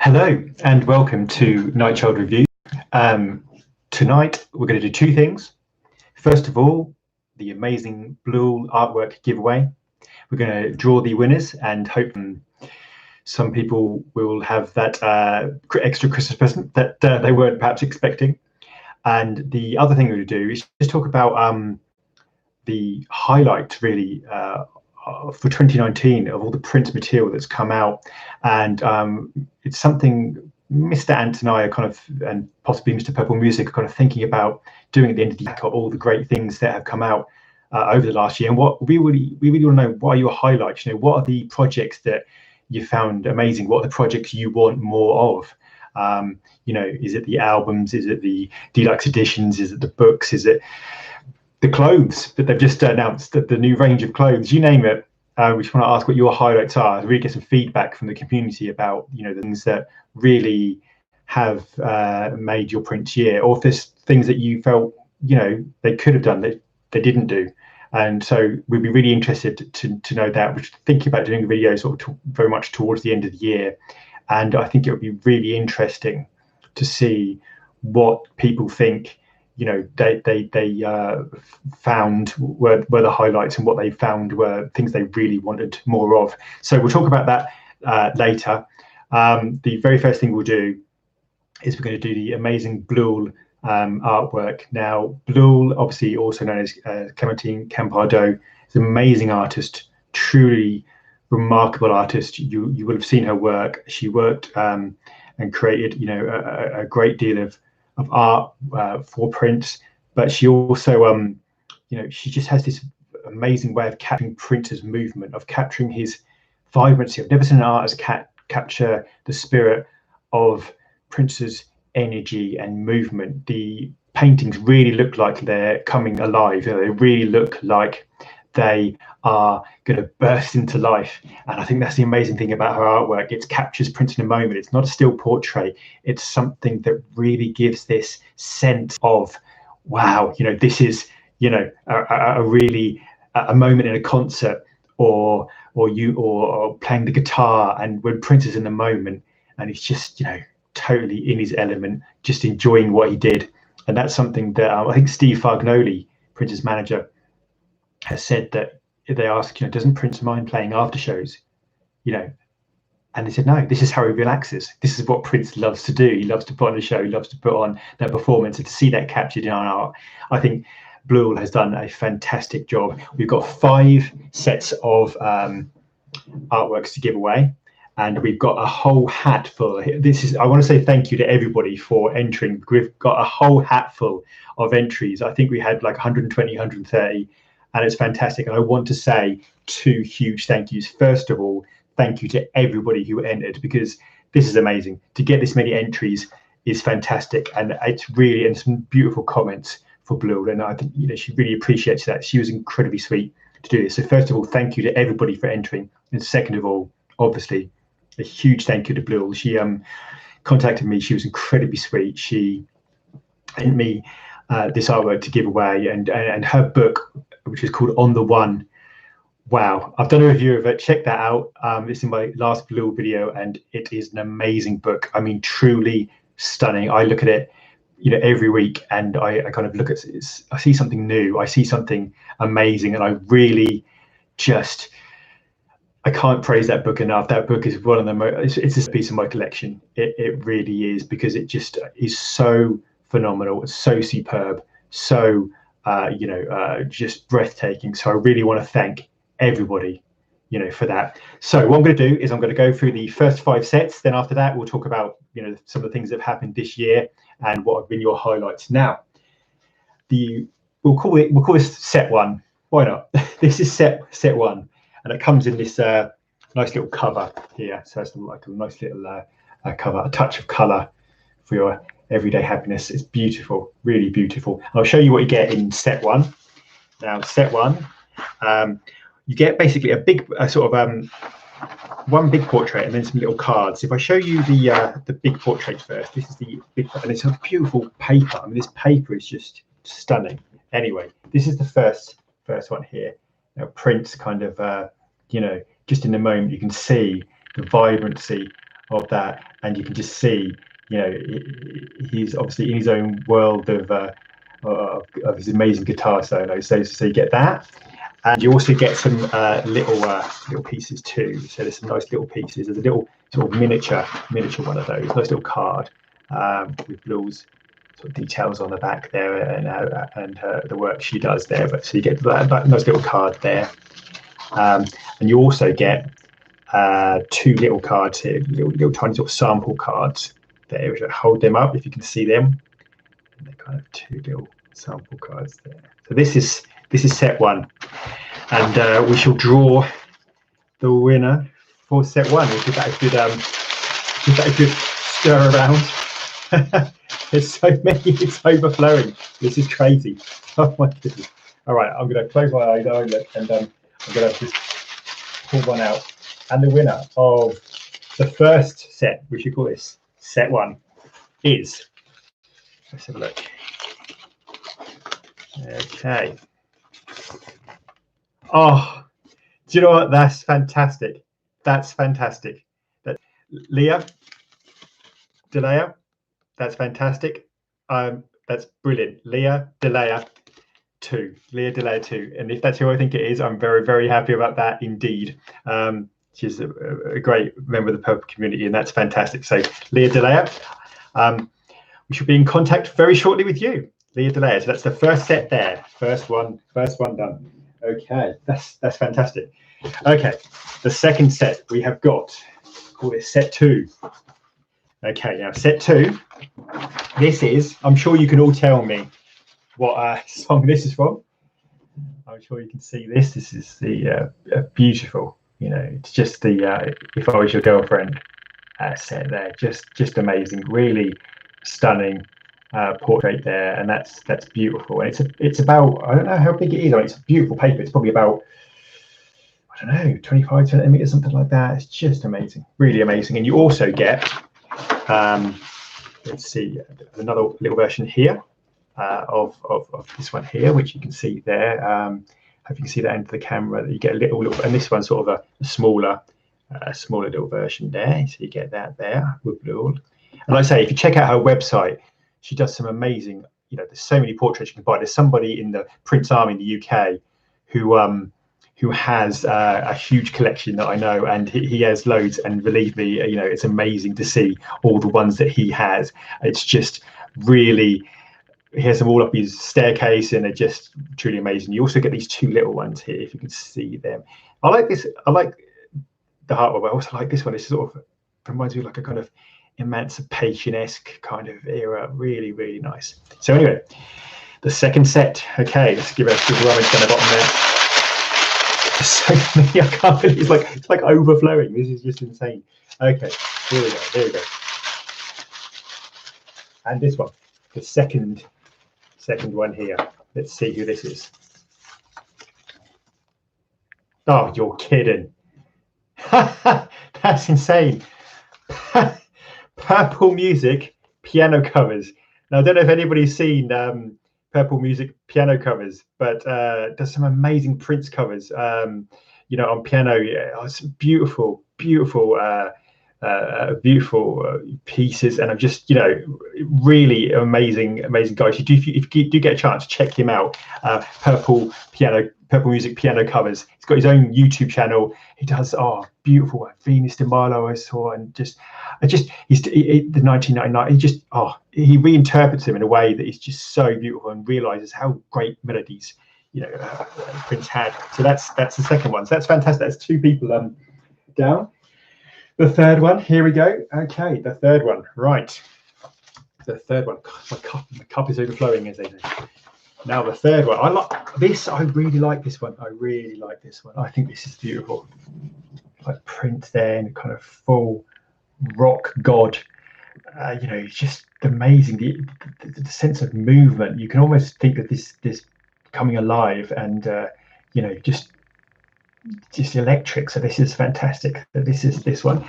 Hello and welcome to Nightchild Review. Tonight we're going to do two things. First of all, the amazing Blule artwork giveaway. We're going to draw the winners and hope some people will have that extra Christmas present that they weren't perhaps expecting. And the other thing we're going to do is just talk about the highlight really for 2019 of all the print material that's come out, and it's something Mr. Ant and I are kind of, and possibly Mr. Purple Music, are kind of thinking about doing at the end of the year, all the great things that have come out over the last year. And what we really want to know, what are your highlights? You know, what are the projects that you found amazing? What are the projects you want more of? You know, is it the albums? Is it the deluxe editions? Is it the books? Is it the clothes that they've just announced, the new range of clothes? You name it. We just want to ask what your highlights are, to really get some feedback from the community about, you know, the things that really have made your print year, or if there's things that you felt, you know, they could have done that they didn't do. And so we'd be really interested to know that. We're thinking about doing a video sort of very much towards the end of the year, and I think it would be really interesting to see what people think, you know, they found were the highlights, and what they found were things they really wanted more of. So we'll talk about that later. The very first thing we'll do is we're going to do the amazing Blule artwork. Now, Blule, obviously also known as Clementine Campardo, is an amazing artist, truly remarkable artist. You will have seen her work. She worked and created, you know, a great deal of art for print, but she also you know, she just has this amazing way of capturing Prince's movement, of capturing his vibrancy. I've never seen an artist capture the spirit of Prince's energy and movement. The paintings really look like they're coming alive. You know, they really look like they are going to burst into life. And I think that's the amazing thing about her artwork. It captures Prince in a moment. It's not a still portrait. It's something that really gives this sense of, wow, you know, this is, you know, a really a moment in a concert, or playing the guitar, and when Prince is in the moment and he's just, you know, totally in his element, just enjoying what he did. And that's something that I think Steve Fargnoli, Prince's manager, has said, that they asked, you know, doesn't Prince mind playing after shows, you know, and they said no, this is how he relaxes. This is what Prince loves to do. He loves to put on a show, he loves to put on that performance, and to see that captured in our art, I think Blule has done a fantastic job. We've got 5 sets of artworks to give away, and we've got a whole hat full. This is, I want to say thank you to everybody for entering. We've got a whole hat full of entries. I think we had like 120, 130, and it's fantastic. And I want to say 2 huge thank yous. First of all, thank you to everybody who entered, because this is amazing. To get this many entries is fantastic, and it's really, and some beautiful comments for Blue, and I think, you know, she really appreciates that. She was incredibly sweet to do this. So first of all, thank you to everybody for entering, and second of all, obviously, a huge thank you to Blue. She contacted me. She was incredibly sweet. She sent me this artwork to give away, and her book, which is called On the One. Wow, I've done a review of it. Check that out. It's in my last Blue video, and it is an amazing book. I mean, truly stunning. I look at it, you know, every week, and I kind of look at it. I see something new. I see something amazing, and I really just, I can't praise that book enough. That book is one of the most, it's a piece of my collection. It really is, because it just is so phenomenal. It's so superb, so you know, just breathtaking. So I really want to thank everybody, you know, for that. So what I'm going to do is I'm going to go through the first 5 sets. Then after that, we'll talk about, you know, some of the things that have happened this year and what have been your highlights. Now, we'll call this set 1. Why not? This is set 1, and it comes in this nice little cover here. So it's like a nice little cover, a touch of colour for your everyday happiness. It's beautiful, really beautiful. I'll show you what you get in set 1. Now, set 1, you get basically a big sort of one big portrait and then some little cards. If I show you the big portrait first, this is the big, and it's a beautiful paper. I mean, this paper is just stunning. Anyway, this is the first one here. Now, Prince kind of, you know, just in the moment, you can see the vibrancy of that, and you can just see, you know, he's obviously in his own world of his amazing guitar solo. So you get that, and you also get some little pieces too. So there's some nice little pieces. There's a little sort of miniature one of those, nice little card with Blule's sort of details on the back there, and the work she does there. But so you get that nice little card there, and you also get two little cards here, little tiny sort of sample cards there. Which I hold them up if you can see them. And they're kind of two little sample cards there. So this is set one, and we shall draw the winner for set one. We'll give that a good stir around. There's so many, it's overflowing. This is crazy. Oh my goodness. All right, I'm going to close my eyes and I'm going to just pull one out. And the winner of the first set, we should call this set one, is, let's have a look. Okay. Oh, do you know what? That's fantastic. That's fantastic. Leah Delea, that's fantastic. That's brilliant. Leah Delea 2. Leah Delea 2. And if that's who I think it is, I'm very, very happy about that indeed. She's a great member of the Purple community, and that's fantastic. So Leah Delea, we should be in contact very shortly with you, Leah Delea. So that's the first set there. First one done. Okay, that's fantastic. Okay, the second set we have got, call it set 2. Okay, now set 2. This is, I'm sure you can all tell me what song this is from. I'm sure you can see this. This is the beautiful, you know, it's just the If I Was Your Girlfriend set there. Just amazing, really stunning portrait there, and that's beautiful. And it's about, I don't know how big it is. I mean, it's a beautiful paper. It's probably about, I don't know, 25 centimeters, something like that. It's just amazing, really amazing. And you also get, let's see, another little version here of this one here, which you can see there. Hope you can see that into the camera. That you get a little, and this one's sort of a smaller little version there. So you get that there with Blule. And like I say, if you check out her website, she does some amazing, you know, there's so many portraits you can buy. There's somebody in the Prince Army in the UK who has a huge collection that I know, and he has loads, and believe me, you know, it's amazing to see all the ones that he has. It's just really, he has them all up his staircase, and they're just truly amazing. You also get these two little ones here, if you can see them. I like this, I like the heartwork, but I also like this one. It sort of reminds me of like a kind of emancipation-esque kind of era. Really, really nice. So anyway, the second set. Okay, let's give it a good rummage down the bottom there. So many, I can't believe it's like overflowing. This is just insane. Okay, here we go. And this one, the second one here. Let's see who this is. Oh, you're kidding. That's insane. Purple Music piano covers. Now, I don't know if anybody's seen Purple Music piano covers, but does some amazing Prince covers, you know, on piano. It's beautiful pieces, and I'm just, you know, really amazing guys. If you do get a chance, check him out. Purple Music piano covers. He's got his own YouTube channel. He does beautiful Venus de Milo I saw, and he's the 1999. He reinterprets them in a way that is just so beautiful, and realizes how great melodies, you know, Prince had. So that's the second one. So that's fantastic. That's two people down. The third one, here we go. Okay, the third one, right. The third one, God, my cup is overflowing, as they say. Now the third one, I like this. I really like this one. I think this is beautiful. Like Prince there in kind of full rock god. You know, it's just amazing. The sense of movement. You can almost think of this coming alive, and you know, just electric. So this is fantastic. This is this one.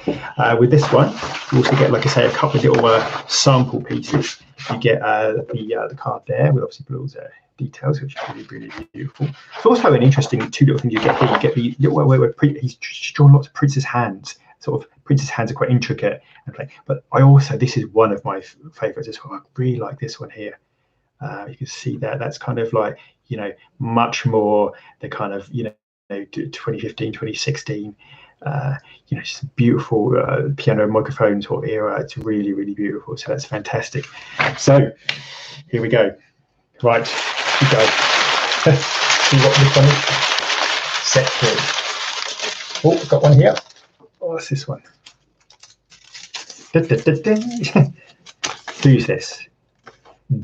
With this one, you also get, like I say, a couple of little sample pieces. You get the card there with obviously Blule's details, which is really beautiful. It's also an interesting two little things you get here. You get the little where he's drawn lots of Prince's hands sort of princess hands are quite intricate and play. But I also, this is one of my favorites as well. I really like this one here. You can see that that's kind of like, you know, much more the kind of, you know, 2015, 2016, you know, just beautiful piano microphone sort of era. It's really, really beautiful. So that's fantastic. So here we go. Right, we go. See what this one is. Set 3. Oh, I've got one here. Oh, what's this one? Da, da, da, da. Who's this?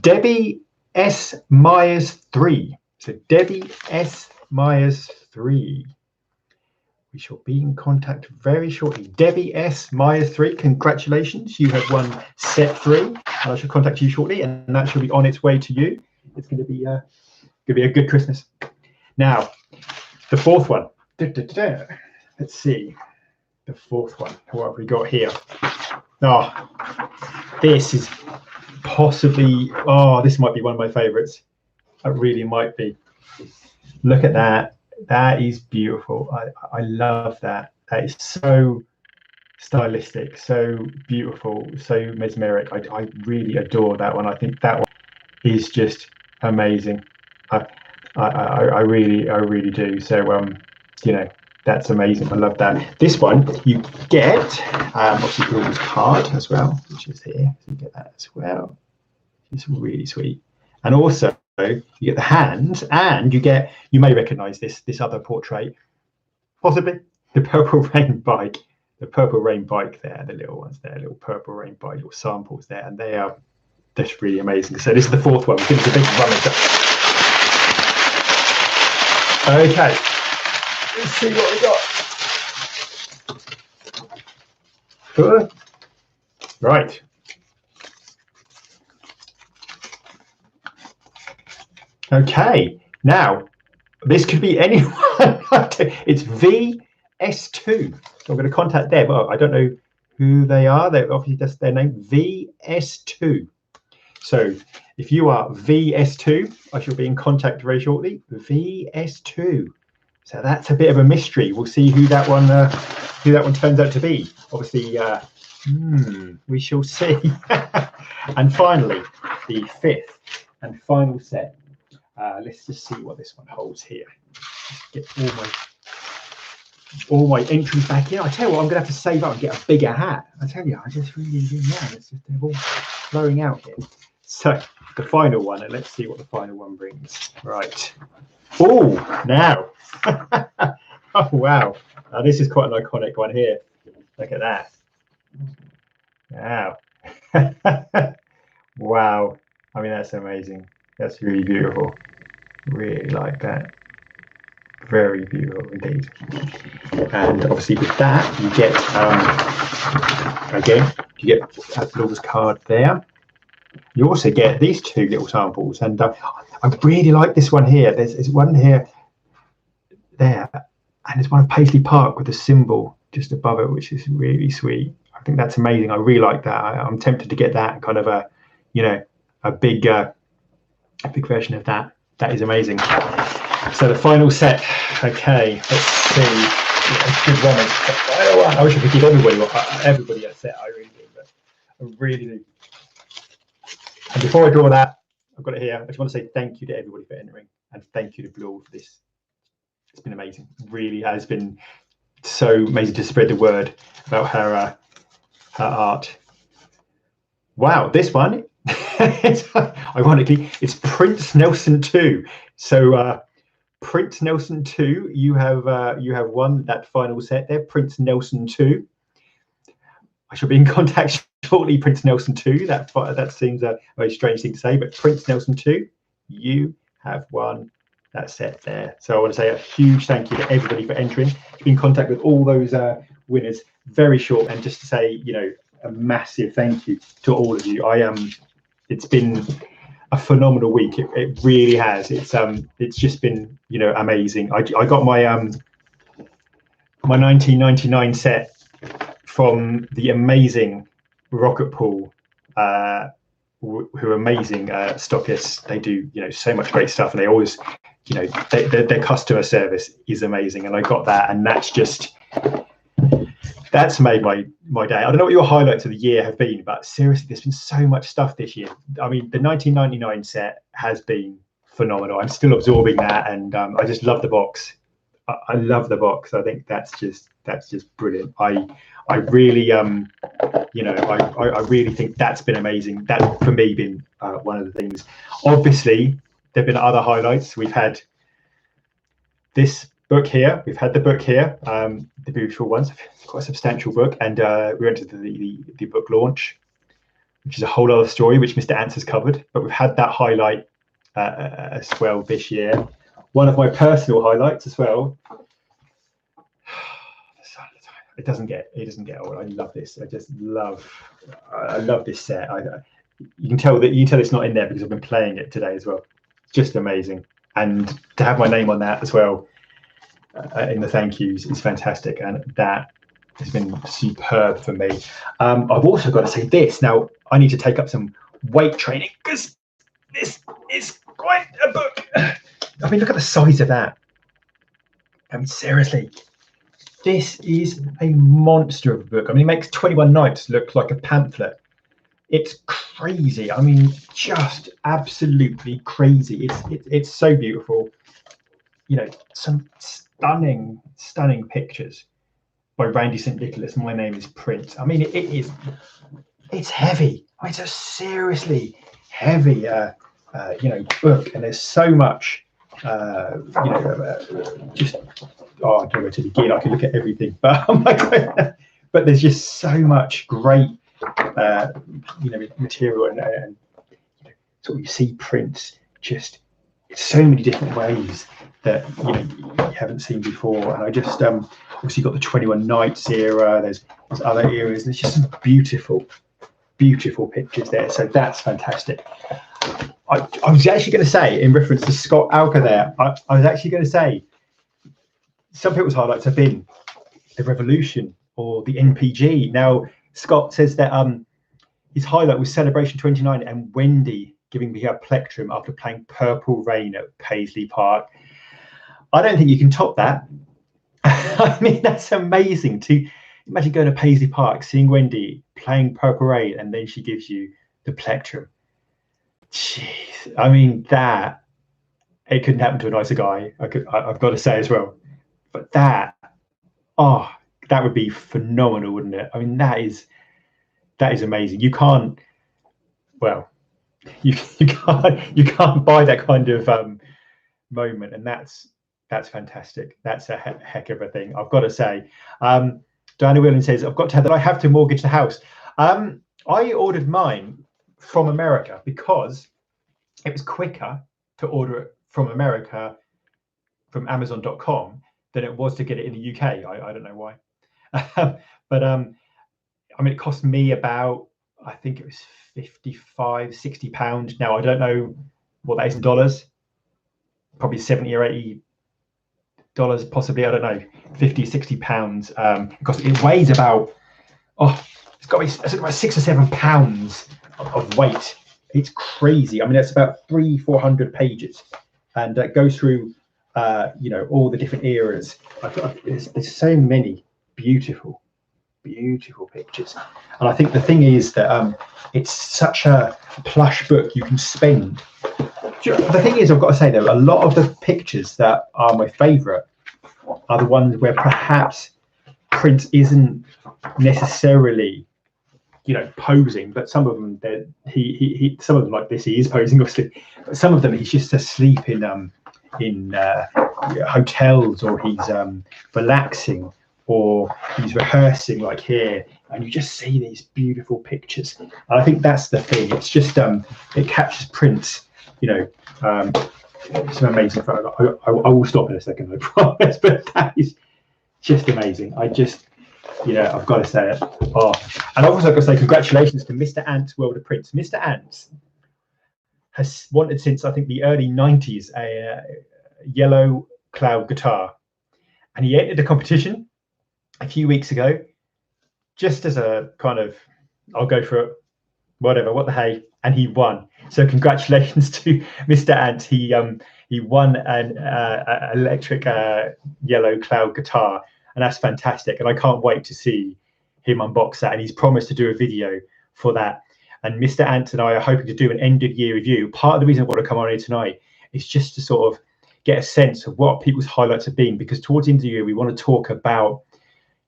Debbie S. Myers 3. So Debbie S. Myers 3. We shall be in contact very shortly. Debbie S. Myers 3, congratulations. You have won set 3. And I shall contact you shortly, and that shall be on its way to you. It's going to be a good Christmas. Now, the fourth one. Da, da, da. Let's see. The fourth one. What have we got here? Oh, this is possibly, oh, this might be one of my favorites. It really might be. Look at that. That is beautiful. I love that. That is so stylistic, so beautiful, so mesmeric. I really adore that one. I think that one is just amazing. I really do. So you know, that's amazing. I love that. This one you get obviously Blule's card as well, which is here. So you get that as well. It's really sweet. And also you get the hands, and you may recognize this other portrait, possibly the Purple Rain bike. The Purple Rain bike there, the little ones there, little Purple Rain bike, little samples there, and they are just really amazing. So this is the fourth one. We're going to do a big rummage. Okay, let's see what we got. Good. Right. Okay, now this could be anyone. It's VS2. So I'm going to contact them. Oh, I don't know who they are. They obviously just their name, VS2. So if you are VS2, I shall be in contact very shortly. VS2. So that's a bit of a mystery. We'll see who that one turns out to be. Obviously, we shall see. And finally, the fifth and final set. Let's just see what this one holds here. Get all my entries back in. I tell you what, I'm going to have to save up and get a bigger hat. I tell you, I just really do now. It's just they're all flowing out here. So the final one, and let's see what the final one brings. Right. Oh, now. Oh, wow. Now, this is quite an iconic one here. Look at that. Wow. Wow. I mean, that's amazing. That's really beautiful. Really like that. Very beautiful indeed. And obviously with that, you get, again, you get Blule's card there. You also get these two little samples. And I really like this one here. There's one here, there. And there's one of Paisley Park with a symbol just above it, which is really sweet. I think that's amazing. I really like that. I'm tempted to get that kind of a, you know, a big version of that. That is amazing. So the final set. Okay, let's see. Yeah, good rummage. I wish I could give everybody a set. I really do, but I really do. And before I draw that, I've got it here. I just want to say thank you to everybody for entering, and thank you to Blule for this. It's been amazing. It really has been so amazing to spread the word about her art. Wow, this one. Ironically, it's Prince Nelson 2. So Prince Nelson 2, you have won that final set there, Prince Nelson 2. I shall be in contact shortly, Prince Nelson 2. That seems a very strange thing to say, but Prince Nelson 2, you have won that set there. So I want to say a huge thank you to everybody for entering. Be in contact with all those winners very short, and just to say, you know, a massive thank you to all of you. It's been a phenomenal week. It really has. It's just been, you know, amazing. I got my my 1999 set from the amazing Rocket Pool, who are amazing stockists. They do, you know, so much great stuff, and they always, you know, their customer service is amazing. And I got that, and that's just that's made my day. I don't know what your highlights of the year have been, but seriously, there's been so much stuff this year. I mean, the 1999 set has been phenomenal. I'm still absorbing that, and I just love the box. I love the box. I think that's just brilliant. I really I really think that's been amazing. That for me been one of the things. Obviously, there've been other highlights. We've had this book here. We've had the book here, the beautiful ones. It's quite a substantial book, and we went to the book launch, which is a whole other story, which Mr. Ants has covered. But we've had that highlight as well this year. One of my personal highlights as well. It doesn't get old. I love this. I love this set. You can tell it's not in there because I've been playing it today as well. It's just amazing, and to have my name on that as well in the thank yous is fantastic, and that has been superb for me. I've also got to say this. Now I need to take up some weight training because this is quite a book. I mean, look at the size of that. I mean, seriously. This is a monster of a book. I mean, it makes 21 Nights look like a pamphlet. It's crazy. I mean, just absolutely crazy. It's so beautiful. You know, some stunning pictures by Randy St. Nicholas. My Name is Prince. I mean, it's heavy. It's a seriously heavy, book, and there's so much. Just I don't know where to begin. I could look at everything, but but there's just so much great material, and sort of you see Prince just in so many different ways that you haven't seen before. And I just obviously got the 21 Nights era. There's other eras. There's just some beautiful pictures there. So that's fantastic. I was actually going to say, in reference to Scott Alker there, I was actually going to say some people's highlights have been the Revolution or the NPG. Now, Scott says that his highlight was Celebration 29 and Wendy giving me a plectrum after playing Purple Rain at Paisley Park. I don't think you can top that. I mean, that's amazing to imagine going to Paisley Park, seeing Wendy playing Purple Rain, and then she gives you the plectrum. Jeez, I mean, that it couldn't happen to a nicer guy. I've got to say as well. But that would be phenomenal, wouldn't it? I mean, that is amazing. You can't you can't buy that kind of moment, and that's fantastic. That's a heck of a thing, I've got to say. Diana Whelan says, I've got to have that. I have to mortgage the house. I ordered mine from America because it was quicker to order it from America from Amazon.com than it was to get it in the UK. I don't know why. But I mean, it cost me about, I think it was 55, 60 pounds. Now I don't know what that is in dollars, probably 70 or 80 dollars, possibly, I don't know, 50, 60 pounds. Because it weighs about, it's got about 6 or 7 pounds of weight. It's crazy. I mean, it's about 300-400 pages, and it goes through all the different eras. There's so many beautiful pictures, and I think the thing is that it's such a plush book. You can spend. The thing is, I've got to say though, a lot of the pictures that are my favourite are the ones where perhaps Prince isn't necessarily posing, but some of them some of them, like this, he is posing obviously, but some of them he's just asleep in hotels, or he's relaxing, or he's rehearsing, like here, and you just see these beautiful pictures. And I think that's the thing. It's just it captures Prince. It's an amazing photo. I will stop in a second, I promise, but that is just amazing. I've got to say it. And I've also got to say congratulations to Mr. Ants World of Prince. Mr. Ants has wanted since, I think, the early 90s a yellow cloud guitar, and he entered a competition a few weeks ago just as a kind of, I'll go for it, whatever, what the hey, and he won. So congratulations to Mr. Ants. He won an electric yellow cloud guitar. and that's fantastic. And I can't wait to see him unbox that. And he's promised to do a video for that. And Mr. Ant and I are hoping to do an end of year review. Part of the reason I want to come on here tonight is just to sort of get a sense of what people's highlights have been, because towards the end of the year we want to talk about,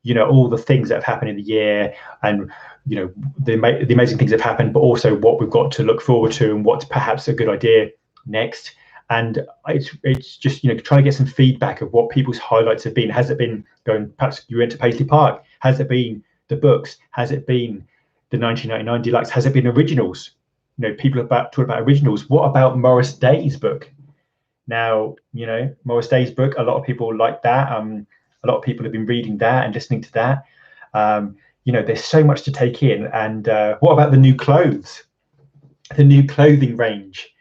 you know, all the things that have happened in the year, and you know, the amazing things that have happened, but also what we've got to look forward to and what's perhaps a good idea next. And it's just, you know, trying to get some feedback of what people's highlights have been. Has it been going, perhaps you went to Paisley Park? Has it been the books? Has it been the 1999 Deluxe? Has it been originals? You know, people are talking about originals. What about Morris Day's book? Now, you know, Morris Day's book, a lot of people like that. A lot of people have been reading that and listening to that. You know, there's so much to take in. And what about the new clothes? The new clothing range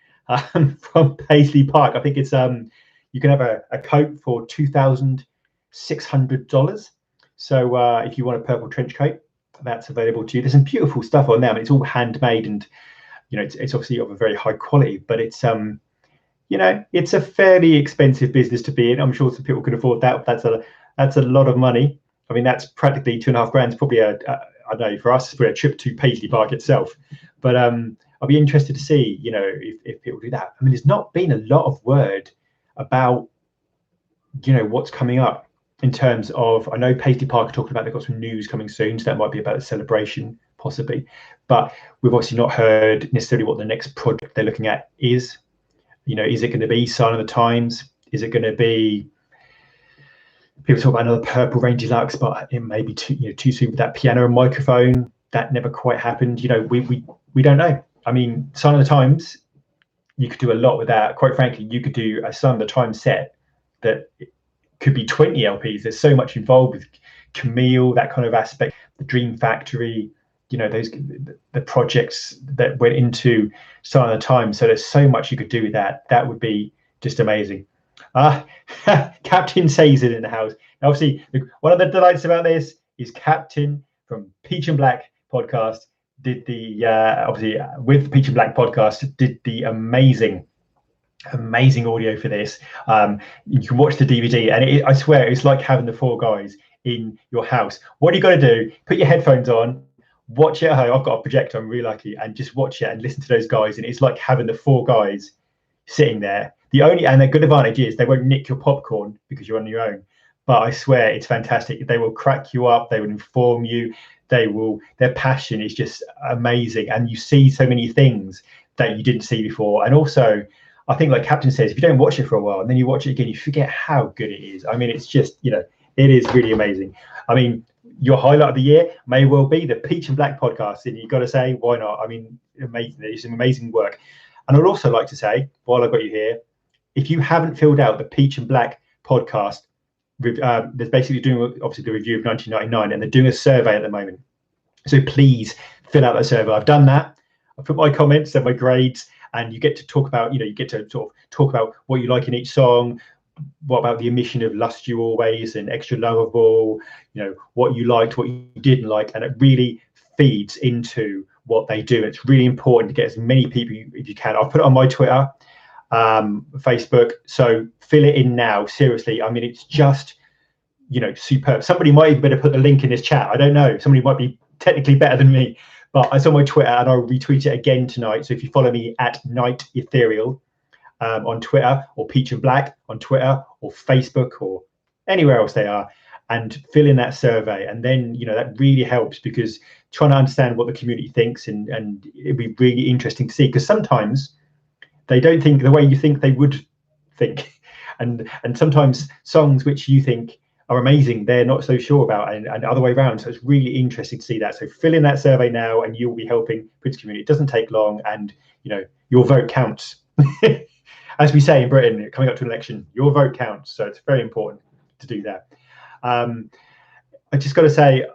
from Paisley Park. I think it's you can have a coat for $2,600. So if you want a purple trench coat, that's available to you. There's some beautiful stuff on there. I mean, it's all handmade, and you know, it's obviously of a very high quality, but it's you know, it's a fairly expensive business to be in. I'm sure some people can afford that. That's a lot of money. I mean, that's practically $2.5 grand. Probably I don't know, for us, it's probably a trip to Paisley Park itself. But I'll be interested to see, you know, if people do that. I mean, there's not been a lot of word about, you know, what's coming up in terms of, I know Paisley Park are talking about they've got some news coming soon, so that might be about a celebration possibly, but we've obviously not heard necessarily what the next project they're looking at is. You know, is it going to be Sign of the Times? Is it going to be, people talk about another Purple Rain Deluxe, but it may be too soon with that piano and microphone. That never quite happened. You know, we don't know. I mean, Sign of the Times, you could do a lot with that. Quite frankly, you could do a Sign of the Times set that could be 20 LPs. There's so much involved with Camille, that kind of aspect, the Dream Factory, you know, those the projects that went into Sign of the Times. So there's so much you could do with that. That would be just amazing. Captain says it in the house. Now, obviously, one of the delights about this is Captain from Peach and Black podcast did the obviously with the Peach and Black podcast did the amazing audio for this. You can watch the DVD, and I swear it's like having the four guys in your house. What you got to do? Put your headphones on, watch it at home. I've got a projector, I'm really lucky, and just watch it and listen to those guys, and it's like having the four guys sitting there. The good advantage is they won't nick your popcorn because you're on your own, but I swear it's fantastic. They will crack you up, they will inform you, their passion is just amazing, and you see so many things that you didn't see before. And also, I think, like Captain says, if you don't watch it for a while and then you watch it again, you forget how good it is. I mean, it's just, you know, it is really amazing. I mean, your highlight of the year may well be the Peach and Black podcast, and you've got to say, why not? I mean, amazing. It's some amazing work. And I'd also like to say, while I've got you here, if you haven't filled out the Peach and Black podcast, there's basically doing obviously the review of 1999, and they're doing a survey at the moment. So please fill out that survey. I've done that. I've put my comments and my grades, and you get to talk about, you know, you get to sort of talk about what you like in each song. What about the omission of Lust You Always and Extra Lovable? You know, what you liked, what you didn't like, and it really feeds into what they do. It's really important to get as many people if you can. I'll put it on my Twitter, Facebook. So fill it in now. Seriously, I mean, it's just, you know, superb. Somebody might even better put the link in this chat. I don't know. Somebody might be technically better than me, but it's on my Twitter, and I'll retweet it again tonight. So if you follow me at Night Ethereal on Twitter, or Peach and Black on Twitter, or Facebook, or anywhere else they are, and fill in that survey, and then, you know, that really helps, because trying to understand what the community thinks, and it'd be really interesting to see, because sometimes they don't think the way you think they would think, and sometimes songs which you think are amazing, they're not so sure about, and other way around. So it's really interesting to see that. So fill in that survey now, and you'll be helping Prince community. It doesn't take long, and you know, your vote counts. As we say in Britain, coming up to an election, your vote counts. So it's very important to do that. I just got to say,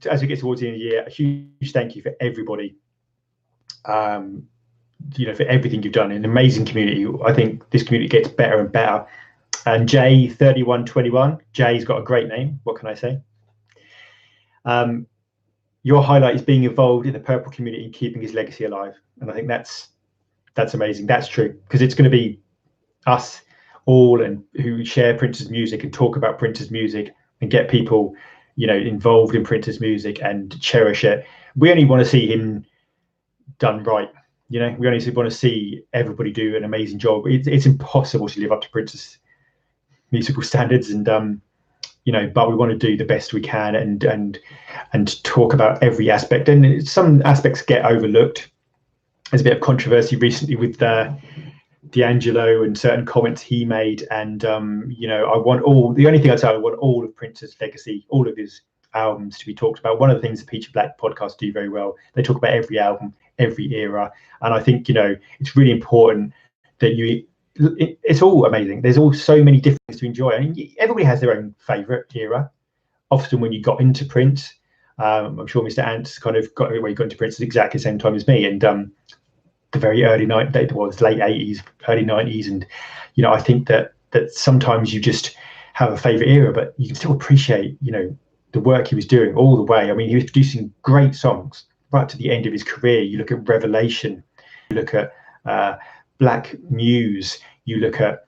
as we get towards the end of the year, a huge thank you for everybody. You know, for everything you've done. An amazing community. I think this community gets better and better. And J3121, Jay's got a great name. What can I say? Your highlight is being involved in the Purple community and keeping his legacy alive. And I think that's amazing. That's true, because it's going to be us all and who share Prince's music and talk about Prince's music and get people, involved in Prince's music and cherish it. We only want to see him done right. We only want to see everybody do an amazing job. It's impossible to live up to Prince's musical standards, and but we want to do the best we can and talk about every aspect. And some aspects get overlooked. There's a bit of controversy recently with D'Angelo and certain comments he made, and the only thing I'd say, I want all of Prince's legacy, all of his albums to be talked about. One of the things the Peach Black podcast do very well, they talk about every album, every era, and I think it's really important that it's all amazing. There's all so many different things to enjoy. I mean, everybody has their own favorite era. Often when you got into Prince, I'm sure Mr. Ant's kind of got into Prince at exactly the same time as me, and the very early late 80s, early 90s, and I think that sometimes you just have a favorite era, but you can still appreciate the work he was doing all the way. I mean, he was producing great songs right to the end of his career. You look at Revelation, you look at Black Muse, you look at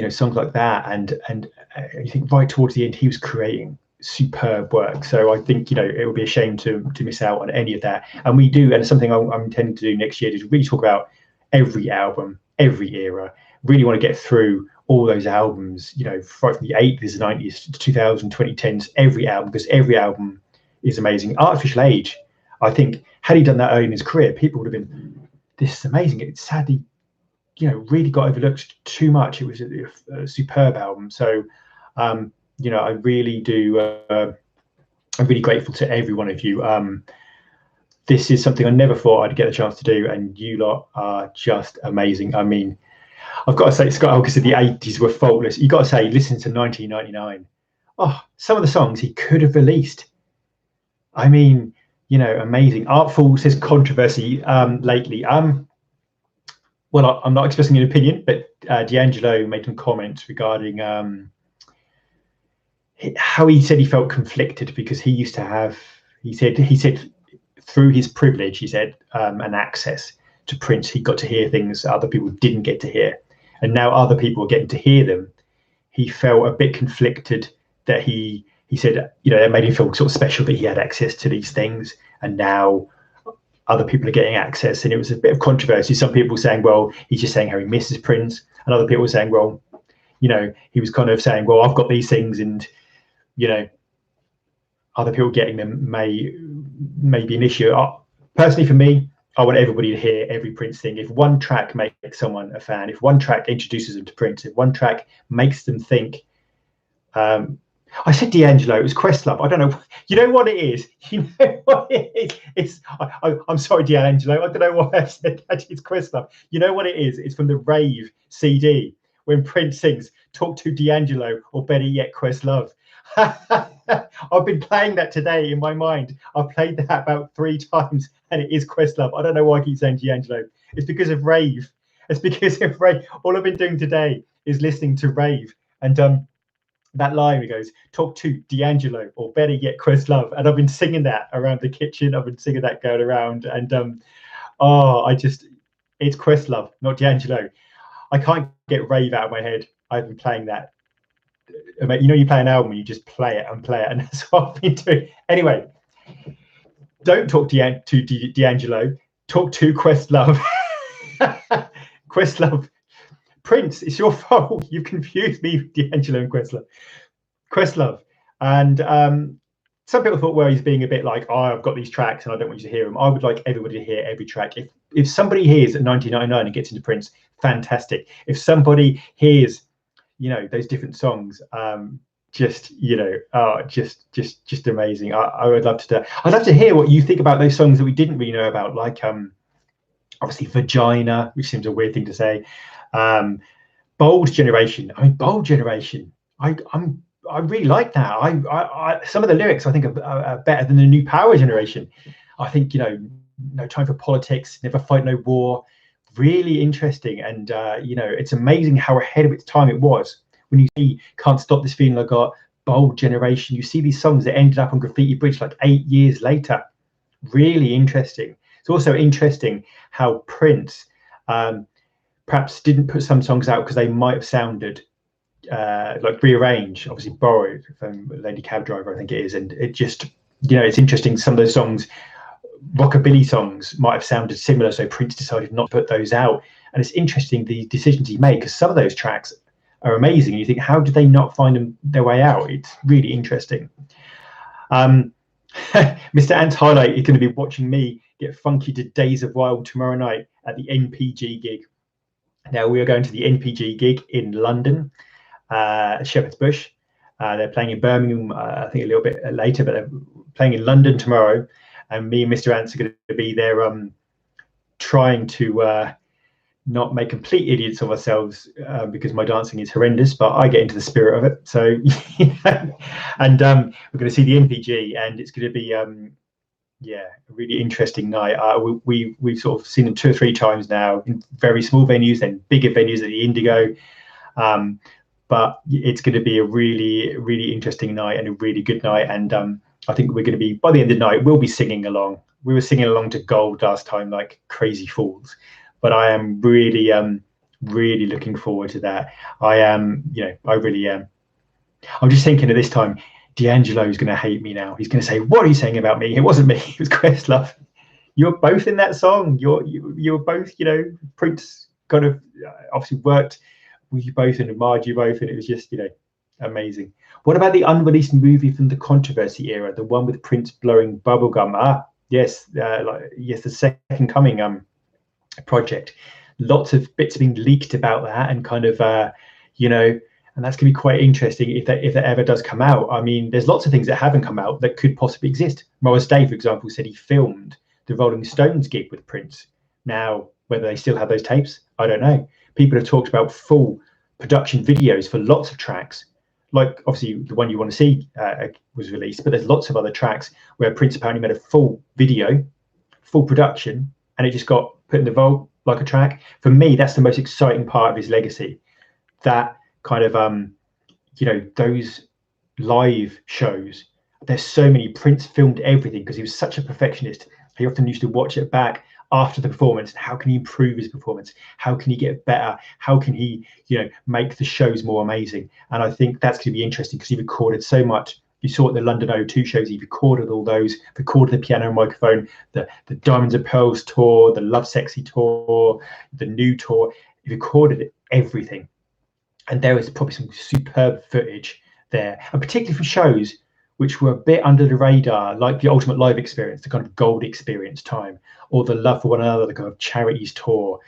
songs like that, and you think right towards the end he was creating superb work. So I think it would be a shame to miss out on any of that, and we do. And something I'm intending to do next year is really talk about every album, every era. Really want to get through all those albums, right from the 80s, 90s, 2000s, 2010s, every album, because every album is amazing. Artificial Age, I think, had he done that early in his career, people would have been, this is amazing. It sadly really got overlooked too much. It was a superb album. So I really do. I'm really grateful to every one of you. This is something I never thought I'd get a chance to do, and you lot are just amazing. I mean, I've got to say, Scott Helger said the 80s were faultless. You got to say, listen to 1999. Oh, some of the songs he could have released. I mean, amazing. Artful says controversy lately. Well, I'm not expressing an opinion, but D'Angelo made some comments regarding how he said he felt conflicted because he used to have, he said through his privilege, he said, an access to Prince, he got to hear things other people didn't get to hear. And now other people are getting to hear them. He felt a bit conflicted that he said, it made him feel sort of special that he had access to these things. And now other people are getting access. And it was a bit of controversy. Some people saying, well, he's just saying how he misses Prince. And other people saying, well, he was kind of saying, well, I've got these things, and, other people getting them may be an issue. Personally, for me, I want everybody to hear every Prince thing. If one track makes someone a fan, if one track introduces them to Prince, if one track makes them think, I said D'Angelo, it was Questlove. I don't know. You know what it is? You know what it is? I'm sorry, D'Angelo. I don't know why I said that. It's Questlove. You know what it is? It's from the Rave CD when Prince sings, talk to D'Angelo, or better yet, Questlove. I've been playing that today in my mind. I've played that about 3 times, and it is Questlove. I don't know why I keep saying D'Angelo. It's because of Rave. It's because of Rave. All I've been doing today is listening to Rave, and that line, he goes, talk to D'Angelo, or better yet, Questlove. And I've been singing that around the kitchen. I've been singing that going around, and it's Questlove, not D'Angelo. I can't get Rave out of my head. I've been playing that. You play an album and you just play it, and that's what I've been doing. Anyway, don't talk to D'Angelo, talk to Questlove. Questlove. Prince, it's your fault. You've confused me with D'Angelo and Questlove. And some people thought, well, he's being a bit like, oh, I've got these tracks and I don't want you to hear them. I would like everybody to hear every track. If somebody hears at 1999 and gets into Prince, fantastic. If somebody hears, those different songs, just amazing. I would love to. I'd love to hear what you think about those songs that we didn't really know about, like obviously Vagina, which seems a weird thing to say. Bold Generation. Bold Generation. I really like that. I some of the lyrics I think are better than the New Power Generation. I think No Time for Politics, Never Fight No War. Really interesting, and it's amazing how ahead of its time it was. When you see Can't Stop This Feeling I Got, Bold Generation, you see these songs that ended up on Graffiti Bridge like 8 years later. Really interesting. It's also interesting how Prince perhaps didn't put some songs out because they might have sounded like rearranged, obviously borrowed from Lady Cab Driver, I think it is, and it just, you know, it's interesting. Some of those songs, rockabilly songs, might have sounded similar, so Prince decided not to put those out. And it's interesting the decisions he made, because some of those tracks are amazing. And you think, how did they not find their way out? It's really interesting. Mr. Ant's highlight is going to be watching me get funky to Days of Wild tomorrow night at the NPG gig. Now, we are going to the NPG gig in London, Shepherd's Bush. They're playing in Birmingham, I think a little bit later, but they're playing in London tomorrow. And me and Mr. Ants are going to be there trying to not make complete idiots of ourselves because my dancing is horrendous, but I get into the spirit of it. So, and we're going to see the NPG, and it's going to be, yeah, a really interesting night. We've sort of seen them 2 or 3 times now in very small venues, then bigger venues at the Indigo. But it's going to be a really, really interesting night and a really good night. And I think we're going to be, by the end of the night, we'll be singing along. We were singing along to Gold last time like crazy fools. But I am really, really looking forward to that. I am, you know, I really am. I'm just thinking at this time, D'Angelo's going to hate me now. He's going to say, "What are you saying about me? It wasn't me. It was Questlove. You're both in that song. You're both, you know, Prince kind of obviously worked with you both and admired you both, and it was just, you know, amazing." What about the unreleased movie from the controversy era, the one with Prince blowing bubblegum? Ah, yes, yes, the Second Coming project. Lots of bits being leaked about that, and kind of you know, and that's going to be quite interesting if that ever does come out. I mean, there's lots of things that haven't come out that could possibly exist. Morris Day, for example, said he filmed the Rolling Stones gig with Prince. Now, whether they still have those tapes, I don't know. People have talked about full production videos for lots of tracks, like obviously the one you want to see was released, but there's lots of other tracks where Prince apparently made a full video, full production, and it just got put in the vault like a track. For me, that's the most exciting part of his legacy. That kind of, you know, those live shows. There's so many. Prince filmed everything because he was such a perfectionist. He often used to watch it back after the performance. How can he improve his performance? How can he get better? How can he, you know, make the shows more amazing? And I think that's going to be interesting because he recorded so much. You saw at the London O2 shows, he recorded all those, recorded the piano and microphone, the Diamonds and Pearls tour, the Love Sexy tour, the new tour. He recorded everything. And there was probably some superb footage there, and particularly for shows which were a bit under the radar, like the Ultimate Live Experience, the kind of Gold Experience time, or the Love for One Another, the kind of Charities tour,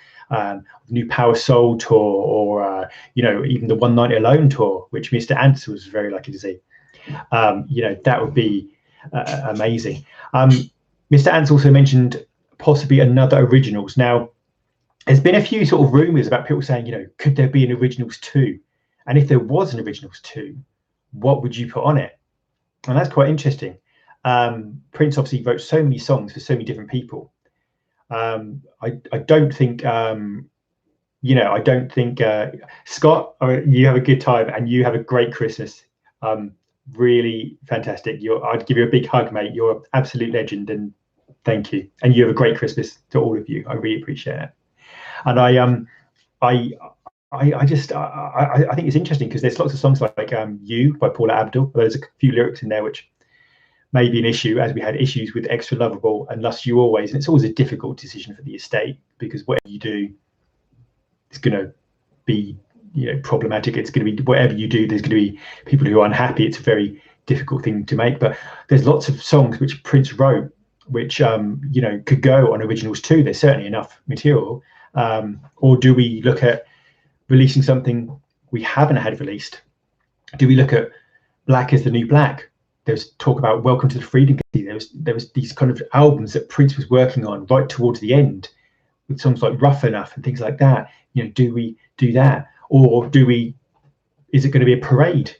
New Power Soul tour, or you know, even the One Night Alone tour, which Mr. Ants was very lucky to see. You know, that would be amazing. Mr. Ants also mentioned possibly another Originals. Now, there's been a few sort of rumors about people saying, you know, could there be an Originals 2? And if there was an Originals 2, what would you put on it? And that's quite interesting. Prince obviously wrote so many songs for so many different people. I don't think, you know, I don't think, Scott, you have a good time and you have a great Christmas. Really fantastic. I'd give you a big hug, mate. You're an absolute legend, and thank you. And you have a great Christmas to all of you. I really appreciate it. And I think it's interesting because there's lots of songs like "You" by Paula Abdul. There's a few lyrics in there which may be an issue, as we had issues with "Extra Lovable" and "Lust You Always," and it's always a difficult decision for the estate because whatever you do, it's going to be, you know, problematic. It's going to be whatever you do, there's going to be people who are unhappy. It's a very difficult thing to make. But there's lots of songs which Prince wrote, which you know, could go on Originals too. There's certainly enough material. Or do we look at releasing something we haven't had released? Do we look at Black is the New Black? There's talk about Welcome to the Freedom. There was these kind of albums that Prince was working on right towards the end, with songs like Rough Enough and things like that. You know, do we do that, or is it going to be a parade,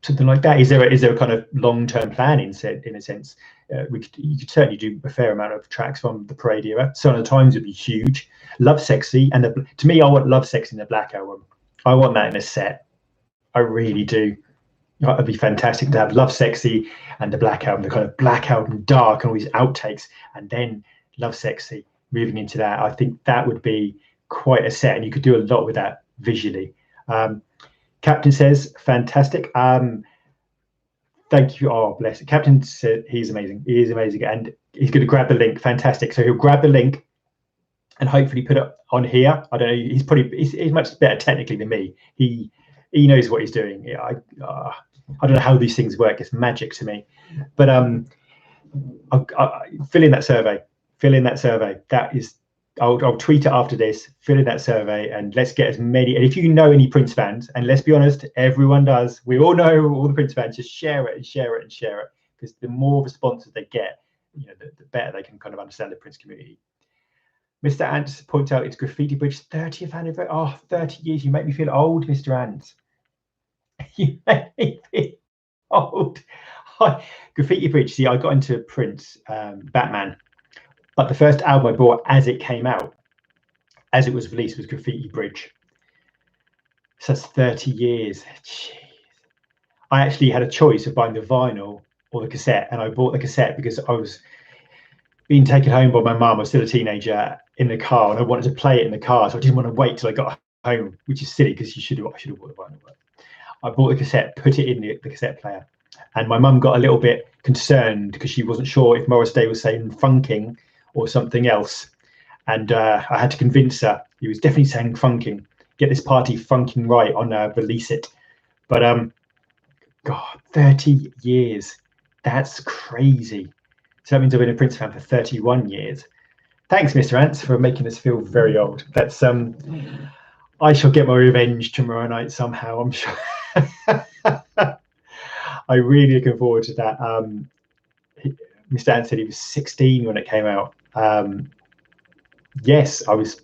something like that? Is there a kind of long-term plan in a sense? You could certainly do a fair amount of tracks from the parade era. Sign of the Times would be huge. Love Sexy, and to me, I want Love Sexy in the Black Album. I want that in a set. I really do. It'd be fantastic to have Love Sexy and the Black Album, the kind of Black Album dark and all these outtakes, and then Love Sexy moving into that. I think that would be quite a set, and you could do a lot with that visually. Captain says, fantastic. Thank you. Oh, bless it. Captain said he's amazing. He is amazing. And he's going to grab the link. Fantastic. So he'll grab the link and hopefully put it on here. I don't know. He's much better technically than me. He knows what he's doing. Yeah, I don't know how these things work. It's magic to me. But I'll fill in that survey. Fill in that survey. That is, I'll tweet it after this. Fill in that survey, and let's get as many. And if you know any Prince fans, and let's be honest, everyone does. We all know all the Prince fans. Just share it and share it and share it, because the more responses they get, the better they can kind of understand the Prince community. Mr. Ants points out it's Graffiti Bridge 30th anniversary. Oh, 30 years. You make me feel old, Mr. Ants. You make me feel old. Graffiti Bridge. See, I got into Prince, Batman, but the first album I bought as it came out, as it was released, was Graffiti Bridge. So that's 30 years. Jeez. I actually had a choice of buying the vinyl or the cassette, and I bought the cassette because I was being taken home by my mum. I was still a teenager in the car, and I wanted to play it in the car, so I didn't want to wait till I got home, which is silly because I should have bought the vinyl. But I bought the cassette, put it in the cassette player, and my mum got a little bit concerned because she wasn't sure if Morris Day was saying funking or something else, and I had to convince her he was definitely saying funking. Get this party funking right on Release It. But God, 30 years. That's crazy. So that means I've been a Prince fan for 31 years. Thanks, Mr. Ants, for making us feel very old. That's I shall get my revenge tomorrow night somehow, I'm sure. I'm really looking forward to that. Mr. Ants said he was 16 when it came out. Yes, I was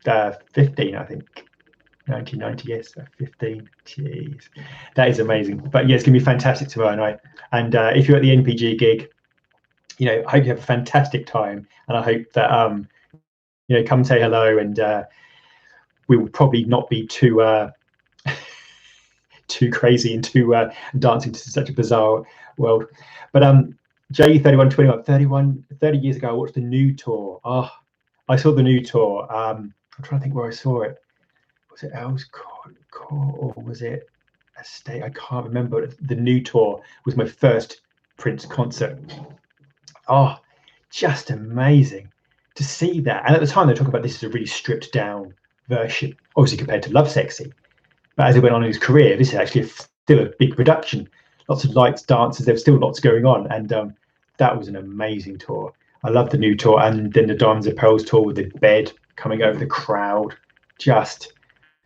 15, I think. 1990, yes, 15. Jeez, that is amazing. But yeah, it's gonna be fantastic tomorrow night. And if you're at the NPG gig, I hope you have a fantastic time, and I hope that come say hello, and we will probably not be too too crazy and too dancing to such a bizarre world. But J3121, 30 years ago, I watched the new tour. Oh, I saw the new tour. I'm trying to think where I saw it. Was it Earl's Court or was it Estate? I can't remember. The new tour was my first Prince concert. Oh, just amazing to see that. And at the time, they talk about this as a really stripped down version, obviously compared to Lovesexy. But as it went on in his career, this is actually still a big production. Lots of lights, dances. There was still lots going on, and that was an amazing tour. I love the new tour, and then the Diamonds and Pearls tour with the bed coming over the crowd. Just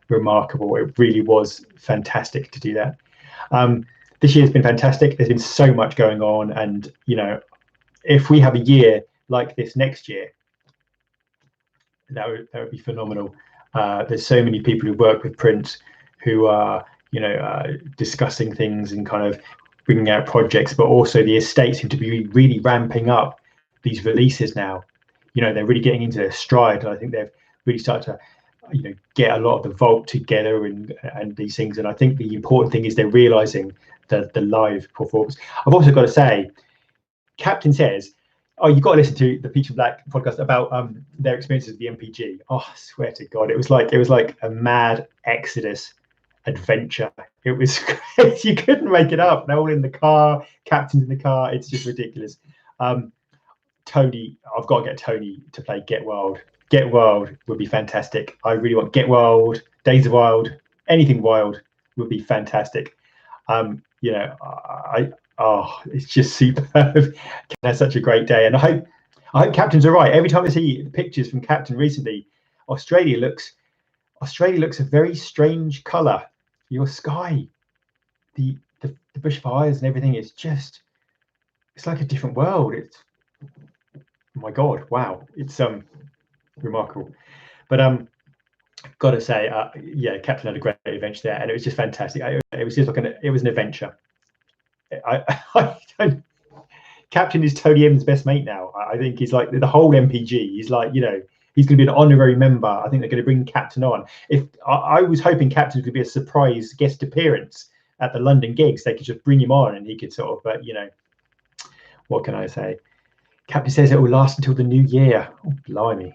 remarkable. It really was fantastic to do that. This year's been fantastic. There's been so much going on, and if we have a year like this next year, that would be phenomenal. There's so many people who work with Prince who are discussing things and kind of bringing out projects, but also the estate seem to be really ramping up these releases now. They're really getting into their stride, and I think they've really started to get a lot of the vault together and these things. And I think the important thing is they're realizing that the live performance. I've also got to say, Captain says, oh, you've got to listen to the Peach and Black podcast about their experiences with the MPG. Oh, I swear to God, it was like a mad exodus adventure. It was crazy. You couldn't make it up. They're all in the car, Captain's in the car. It's just ridiculous. Tony, I've got to get Tony to play Get Wild. Get Wild would be fantastic. I really want Get Wild, Days of Wild, anything wild would be fantastic. It's just superb. Had such a great day, and I hope Captain's all right. Every time I see pictures from Captain recently, Australia looks a very strange colour. Your sky, the bushfires and everything is just, it's like a different world. It's, oh my God, wow, it's remarkable. But gotta say, yeah, Captain had a great adventure there, and it was just fantastic. It was just like it was an adventure. Captain is Tony M's best mate now. I think he's like the whole MPG. He's like, he's going to be an honorary member. I think they're going to bring Captain on. If I was hoping Captain could be a surprise guest appearance at the London gigs, they could just bring him on and he could sort of, but what can I say? Captain says it will last until the new year. Oh, blimey.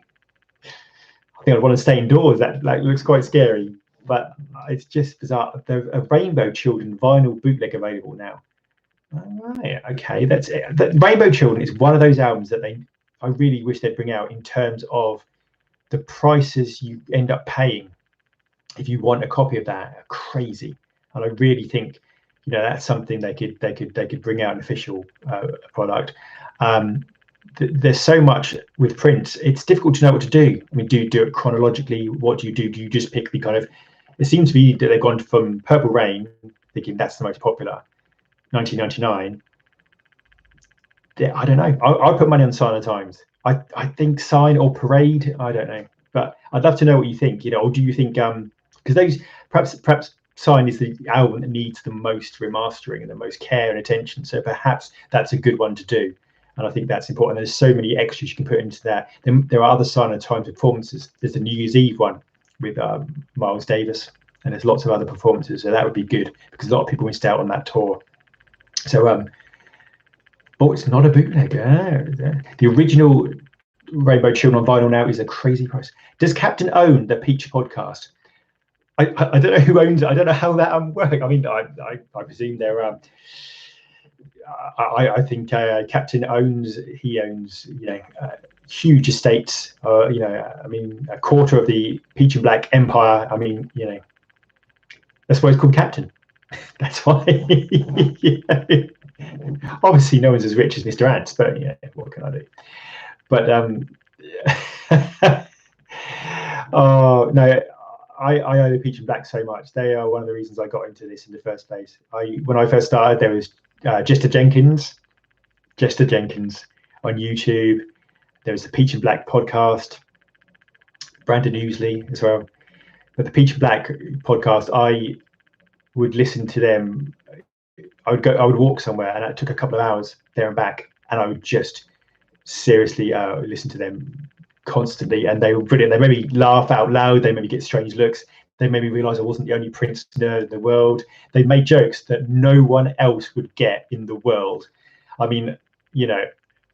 I think I'd want to stay indoors. That looks quite scary. but it's just bizarre. There's a Rainbow Children vinyl bootleg available now. All right, okay, that's it. The Rainbow Children is one of those albums that I really wish they'd bring out in terms of the prices you end up paying if you want a copy of that are crazy. And I really think, that's something they could bring out an official product. There's so much with prints, it's difficult to know what to do. I mean, do you do it chronologically? What do you do? Do you just pick the kind of, it seems to be that they've gone from Purple Rain, thinking that's the most popular, 1999. I don't know. I'll put money on Sign of the Times. I think Sign or Parade, I don't know. But I'd love to know what you think, or do you think, because those, perhaps Sign is the album that needs the most remastering and the most care and attention. So perhaps that's a good one to do. And I think that's important. There's so many extras you can put into that. Then there are other Sign of the Times performances. There's the New Year's Eve one with Miles Davis, and there's lots of other performances. So that would be good because a lot of people missed out on that tour. So, oh, it's not a bootleg. The original Rainbow Children on vinyl now is a crazy price. Does Captain own the Peach podcast? I don't know who owns it. I don't know how that works. I mean, I presume they're. I think Captain owns. He owns, huge estates. I mean, a quarter of the Peach and Black empire. I mean, that's why it's called Captain. That's why. Obviously, no one's as rich as Mr. Ants, but what can I do? But oh no, I owe the Peach and Black so much. They are one of the reasons I got into this in the first place. When I first started, there was Jester Jenkins on YouTube. There was the Peach and Black podcast, Brandon Ousley as well. But the Peach and Black podcast, I would listen to them. I would walk somewhere, and it took a couple of hours there and back, and I would just seriously listen to them constantly, and they were brilliant. They made me laugh out loud. They made me get strange looks. They made me realize I wasn't the only Prince nerd in the world. They made jokes that no one else would get in the world. I mean,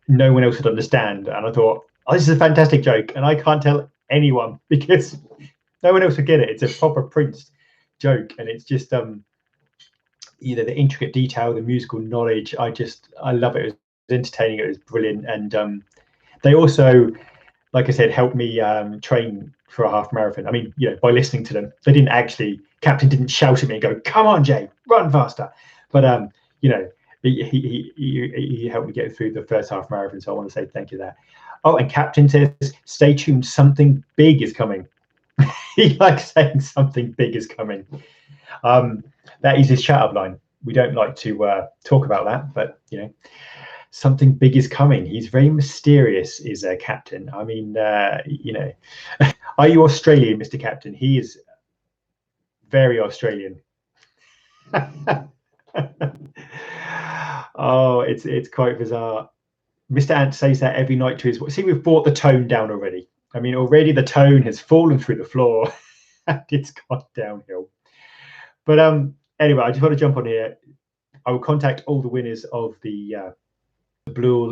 no one else would understand. And I thought, oh, this is a fantastic joke, and I can't tell anyone because no one else would get it. It's a proper Prince joke, and it's just the intricate detail, the musical knowledge. I love it. It was entertaining. It was brilliant, and they also, like I said, helped me train for a half marathon. I mean, by listening to them. They didn't actually, Captain didn't shout at me and go, "Come on, Jay, run faster." But he helped me get through the first half marathon. So I want to say thank you there. Oh, and Captain says, "Stay tuned, something big is coming." He likes saying something big is coming. That is his chat up line. We don't like to talk about that, but something big is coming. He's very mysterious, is Captain. I mean, are you Australian, Mr. Captain? He is very Australian. Oh, it's quite bizarre. Mr. Ant says that every night to his. See, we've brought the tone down already. I mean, already the tone has fallen through the floor, and it's gone downhill. But anyway, I just want to jump on here. I will contact all the winners of the Blule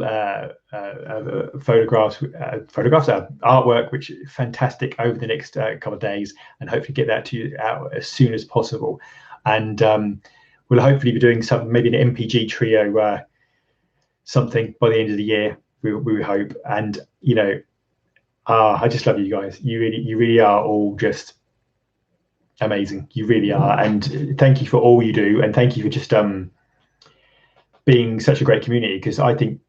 photographs, artwork, which is fantastic, over the next couple of days, and hopefully get that to you out as soon as possible. And we'll hopefully be doing some, maybe an MPG trio, something by the end of the year. We hope. And I just love you guys. You really are all just amazing. You really are. And thank you for all you do, and thank you for just being such a great community, because I think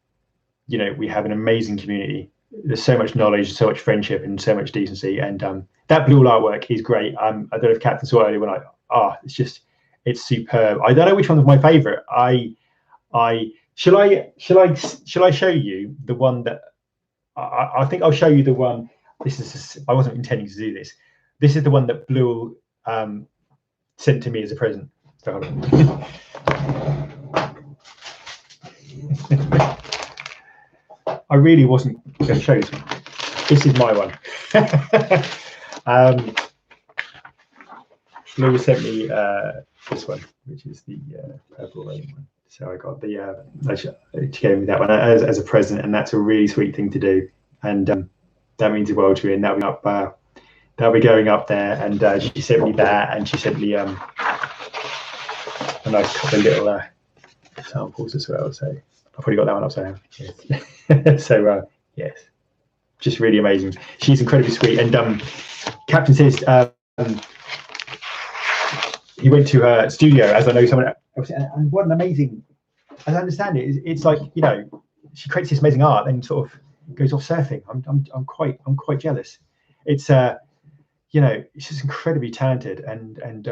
we have an amazing community. There's so much knowledge, so much friendship, and so much decency. And that Blule artwork is great. I don't know if Captain saw it earlier when it's superb. I don't know which one's my favorite. Shall I show you the one that I think I'll show you the one. I wasn't intending to do this. This is the one that Blule sent to me as a present. So hold on. I really wasn't going to show you this one. This is my one. Blule sent me this one, which is the purple rain one. So I got she gave me that one as a present, and that's a really sweet thing to do. And that means the world to me. And that'll be up they'll be going up there. And she sent me that, and she sent me a nice couple of little samples as well. So I've probably got that one upside down. Yes. So yes, just really amazing. She's incredibly sweet. And Captain says he went to her studio, as I know someone else, and what an amazing, as I understand it, it's like, you know, she creates this amazing art and sort of goes off surfing. I'm quite jealous. It's you know, she's incredibly talented, and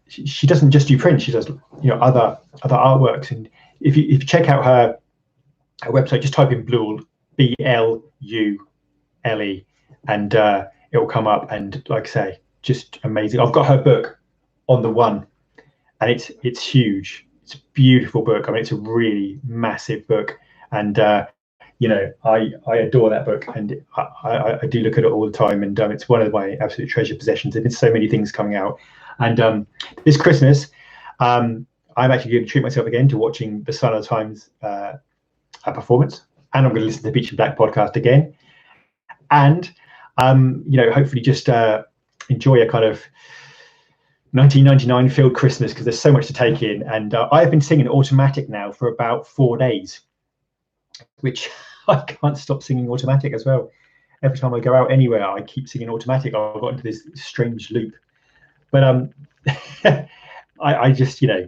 she doesn't just do print. She does, you know, other artworks. And if you check out her website, just type in Blule, Blule, and it will come up. And like I say, just amazing. I've got her book on the one, and it's huge. It's a beautiful book. I mean, it's a really massive book, and you know, I adore that book, and I do look at it all the time, and it's one of my absolute treasure possessions. There's been so many things coming out, and this Christmas, I'm actually going to treat myself again to watching the Sign of the Times performance, and I'm going to listen to the Beach and Black podcast again, and you know, hopefully just enjoy a kind of 1999 filled Christmas, because there's so much to take in. And I've been singing Automatic now for about 4 days, which I can't stop singing Automatic as well. Every time I go out anywhere, I keep singing Automatic. I've got into this strange loop. But I just, you know,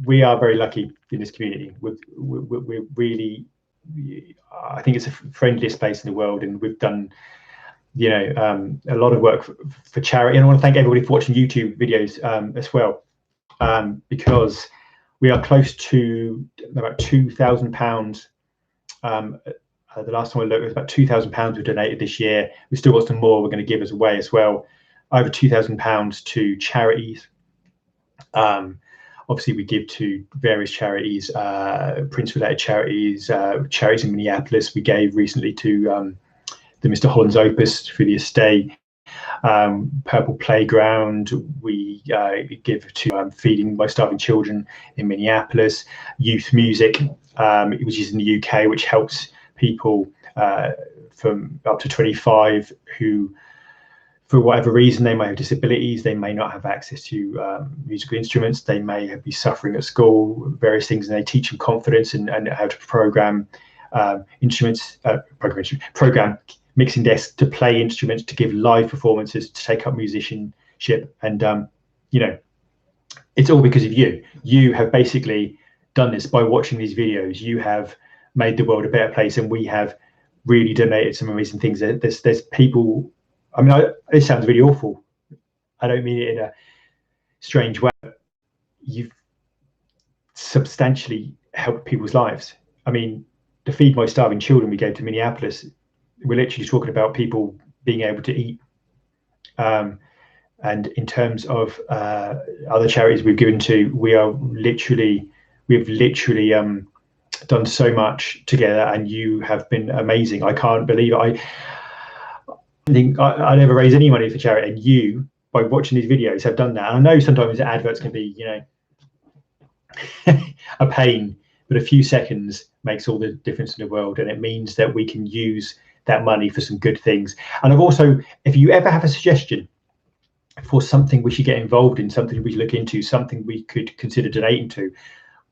we are very lucky in this community. We're really, I think it's the friendliest place in the world, and we've done, you know, a lot of work for charity. And I want to thank everybody for watching YouTube videos as well, because we are close to about £2,000. The last time I looked, it was about £2,000 we donated this year. We've still got some more we're going to give us away as well. Over £2,000 to charities. Obviously, we give to various charities, Prince-related charities, charities in Minneapolis. We gave recently to the Mr. Holland's Opus for the estate, Purple Playground. We give to Feeding My Starving Children in Minneapolis, Youth Music, which is in the UK, which helps people from up to 25 who, for whatever reason, they may have disabilities, they may not have access to musical instruments, they may be suffering at school, various things, and they teach them confidence and how to program instruments, program mixing desks to play instruments, to give live performances, to take up musicianship. And you know, it's all because of you. You have basically done this by watching these videos. You have made the world a better place, and we have really donated some amazing things. There's people, I mean, it sounds really awful, I don't mean it in a strange way. You've substantially helped people's lives. I mean, to Feed My Starving Children we gave to Minneapolis, we're literally talking about people being able to eat. And in terms of other charities we've given to, we've literally done so much together, and you have been amazing. I can't believe it. I think I never raise any money for charity, and you, by watching these videos, have done that. And I know sometimes the adverts can be, you know, a pain, but a few seconds makes all the difference in the world, and it means that we can use that money for some good things. And I've also, if you ever have a suggestion for something we should get involved in, something we should look into, something we could consider donating to,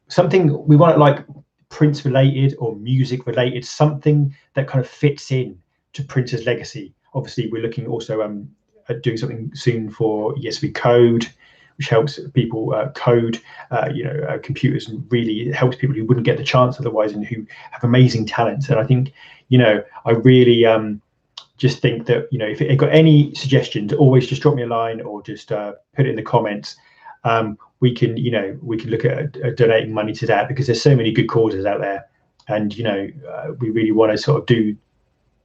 something we want, like Prince related or music related, something that kind of fits in to Prince's legacy. Obviously, we're looking also at doing something soon for Yes We Code, which helps people code, you know, computers, and really helps people who wouldn't get the chance otherwise, and who have amazing talents. And I think, you know, I really just think that, you know, if you've got any suggestions, always just drop me a line, or just put it in the comments. We can, you know, we can look at donating money to that, because there's so many good causes out there, and you know, we really want to sort of do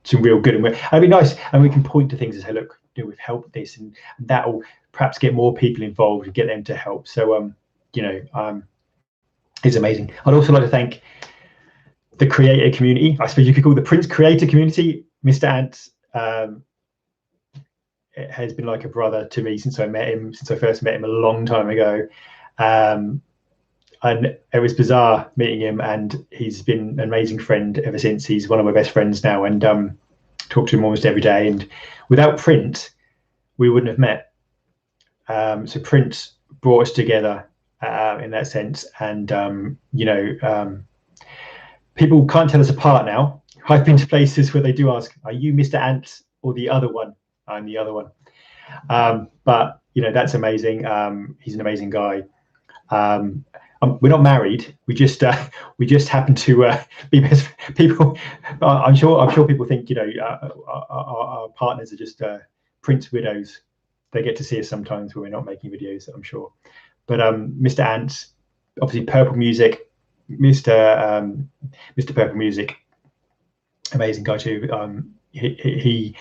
some real good. And it'd be nice, and we can point to things and say, look, you know, we've helped this, and that will perhaps get more people involved and get them to help. So you know, it's amazing. I'd also like to thank the creator community. I suppose you could call the Prince creator community. Mr. Ant it has been like a brother to me since I met him, since I first met him a long time ago. And it was bizarre meeting him, and he's been an amazing friend ever since. He's one of my best friends now, and talk to him almost every day. And without print, we wouldn't have met. So Prince brought us together in that sense, and people can't tell us apart now. I've been to places where they do ask, "Are you Mr. Ant or the other one?" I'm the other one. But that's amazing. He's an amazing guy. We're not married. We just happen to be best people. I'm sure people think our partners are just Prince widows. They get to see us sometimes when we're not making videos, I'm sure. But Mr. Ant, obviously Purple Music, Mr. Purple Music, amazing guy too. He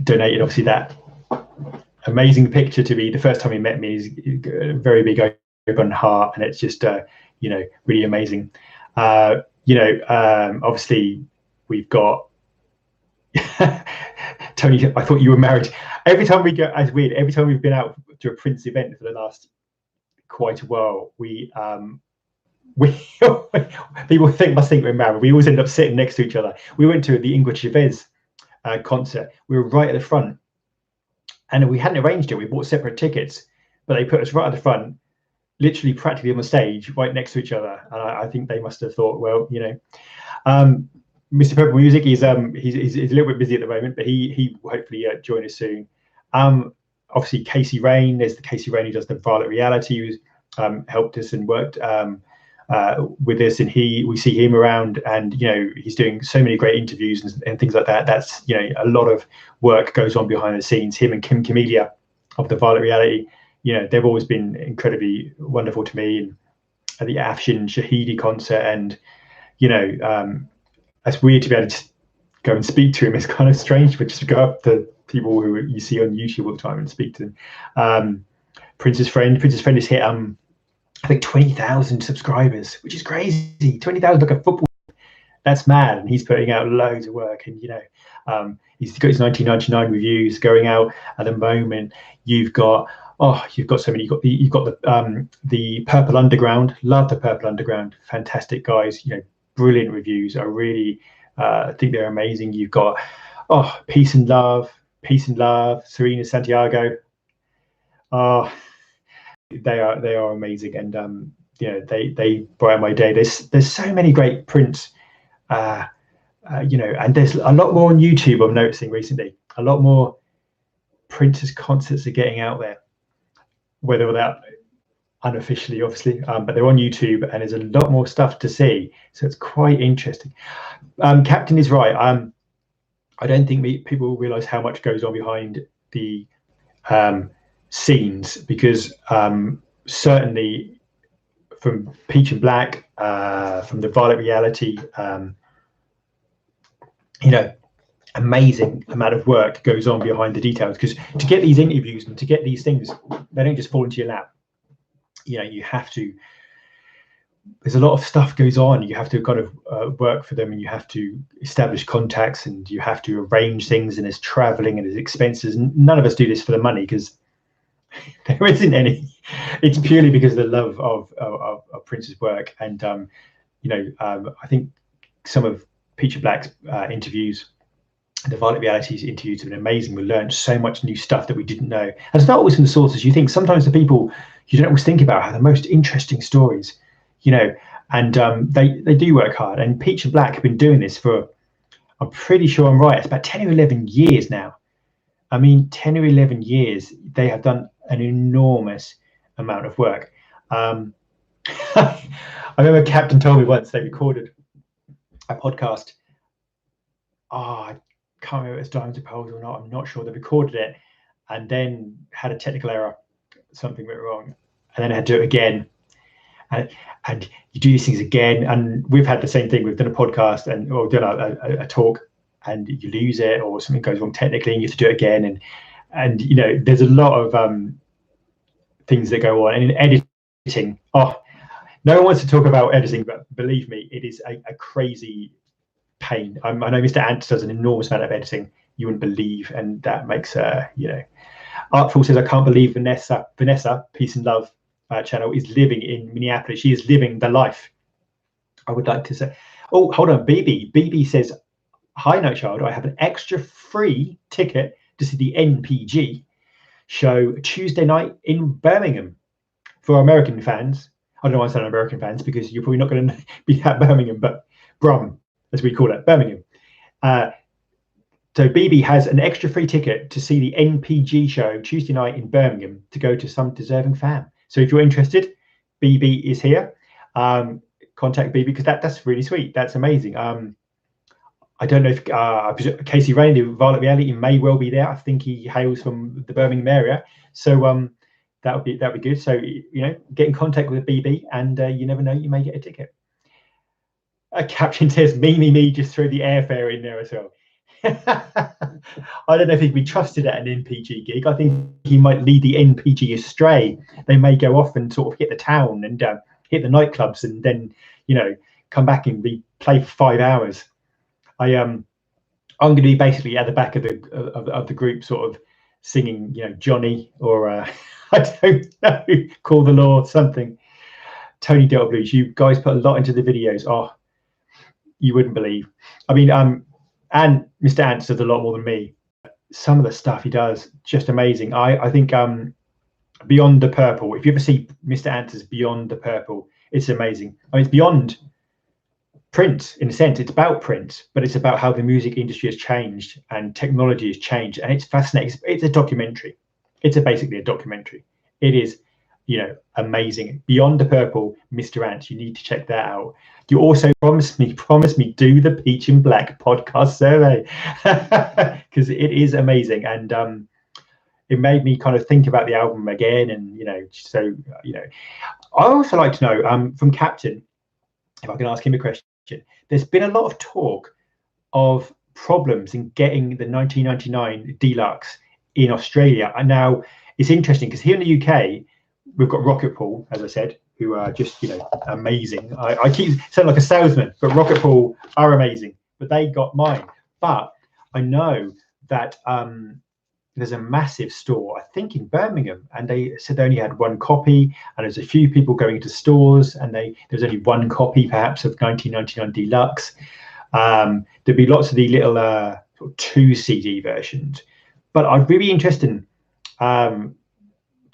donated obviously that amazing picture to me the first time he met me. He's a very big open heart, and it's just really amazing. Obviously we've got Tony. I thought you were married. Every time we go, as weird, every time we've been out to a Prince event for the last quite a while, we people must think we're married. We always end up sitting next to each other. We went to the Ingrid Chavez concert. We were right at the front, and we hadn't arranged it. We bought separate tickets, but they put us right at the front, literally practically on the stage, right next to each other. And I think they must have thought, well, Mr. Purple Music, he's a little bit busy at the moment, but he will hopefully join us soon. Obviously Casey Rain, there's the Casey Rain who does the Violet Reality, who's helped us and worked with us, and we see him around, and he's doing so many great interviews and things like that. That's a lot of work goes on behind the scenes. Him and Kim Camellia of the Violet Reality, they've always been incredibly wonderful to me. And at the Afshin Shahidi concert, and that's weird to be able to just go and speak to him. It's kind of strange, but just to go up to people who you see on YouTube all the time and speak to them. Prince's friend has hit I think 20,000 subscribers, which is crazy. 20,000, like a football. That's mad. And he's putting out loads of work, and he's got his 1999 reviews going out at the moment. You've got so many. You've got the Purple Underground. Love the Purple Underground. Fantastic guys. Brilliant reviews. I really think they're amazing. You've got Peace and Love, Serena Santiago. They are amazing, and they brighten my day. There's so many great Prince, and there's a lot more on YouTube. I'm noticing recently a lot more Prince's concerts are getting out there, whether that unofficially, obviously, but they're on YouTube, and there's a lot more stuff to see. So it's quite interesting. Captain is right. I don't think people realize how much goes on behind the scenes, because certainly from Peach and Black, from the Violet Reality, amazing amount of work goes on behind the details, because to get these interviews and to get these things, they don't just fall into your lap. You have to, there's a lot of stuff goes on. You have to kind of work for them, and you have to establish contacts, and you have to arrange things, and there's traveling and there's expenses. And none of us do this for the money, because there isn't any. It's purely because of the love of Prince's work. And I think some of Peach and Black's interviews, the Violet Reality's interviews have been amazing. We learned so much new stuff that we didn't know, and it's not always from the sources you think. Sometimes the people you don't always think about have the most interesting stories, and they do work hard. And Peach and Black have been doing this for, I'm pretty sure I'm right, it's about 10 or 11 years now. I mean, 10 or 11 years, they have done an enormous amount of work. I remember Captain told me once they recorded a podcast. I can't remember if it's Diamonds and Pearls or not. I'm not sure. They recorded it and then had a technical error. Something went wrong. And then I had to do it again. And you do these things again. And we've had the same thing. We've done a podcast or done a talk, and you lose it, or something goes wrong technically, and you have to do it again. And there's a lot of things that go on. And in editing, no one wants to talk about editing, but believe me, it is a crazy pain. I know Mr. Ant does an enormous amount of editing. You wouldn't believe, and that makes Artful says, I can't believe Vanessa, Peace and Love channel, is living in Minneapolis. She is living the life. I would like to say, oh, hold on, BB says, hi Nightchild, I have an extra free ticket to see the NPG. show Tuesday night in Birmingham. For American fans, I don't know why I said American fans, because you're probably not going to be at Birmingham, but Brum, as we call it, Birmingham. So BB has an extra free ticket to see the NPG show Tuesday night in Birmingham to go to some deserving fan. So if you're interested, BB is here. Contact BB, because that's really sweet. That's amazing. I don't know if Casey Rain, the Violet Reality, may well be there. I think he hails from the Birmingham area. So that would be good. So, you know, get in contact with BB, and you never know, you may get a ticket. Captain says, me, just throw the airfare in there as well. I don't know if he'd be trusted at an NPG gig. I think he might lead the NPG astray. They may go off and sort of hit the town and hit the nightclubs, and then, you know, come back and play for 5 hours. I'm going to be basically at the back of the group, sort of singing, you know, Johnny, or I don't know, Call the Law, something. Tony Delta Blues, you guys put a lot into the videos. Oh, you wouldn't believe. I mean, and Mr. Ants does a lot more than me. Some of the stuff he does, just amazing. I think Beyond the Purple, if you ever see Mr. Ants' Beyond the Purple, it's amazing. I mean, it's beyond print in a sense. It's about print, but it's about how the music industry has changed and technology has changed, and it's fascinating. It's a documentary. It's basically a documentary. It is, you know, amazing. Beyond the Purple, Mr. Ants, you need to check that out. You also promised me do the Peach and Black podcast survey, because it is amazing, and it made me kind of think about the album again. And, you know, so, you know, I also like to know from Captain, if I can ask him a question. There's been a lot of talk of problems in getting the 1999 Deluxe in Australia, and now it's interesting because here in the UK we've got Rocket Pool, as I said, who are just, you know, amazing. I keep sounding like a salesman, but Rocket Pool are amazing. But they got mine. But I know that there's a massive store, I think, in Birmingham, and they said they only had one copy, and there's a few people going to stores, and there's only one copy, perhaps, of 1999 Deluxe. There'd be lots of the little sort of 2 CD versions, but I'd really be interested to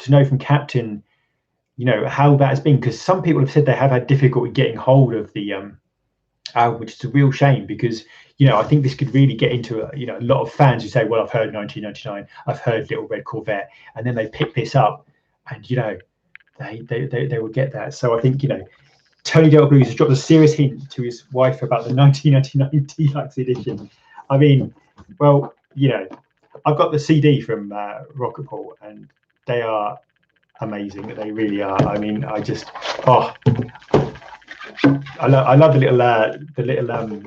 know from Captain, you know, how that has been, because some people have said they have had difficulty getting hold of the album, which is a real shame, because, you know, I think this could really get into you know, a lot of fans who say, well, I've heard 1999, I've heard Little Red Corvette, and then they pick this up, and, you know, they will get that. So I think, you know, Tony Delta Blues has dropped a serious hint to his wife about the 1999 Deluxe edition. I mean, well, you know, I've got the CD from Rocket Pool, and they are amazing. They really are. I mean, I just, oh, I love the little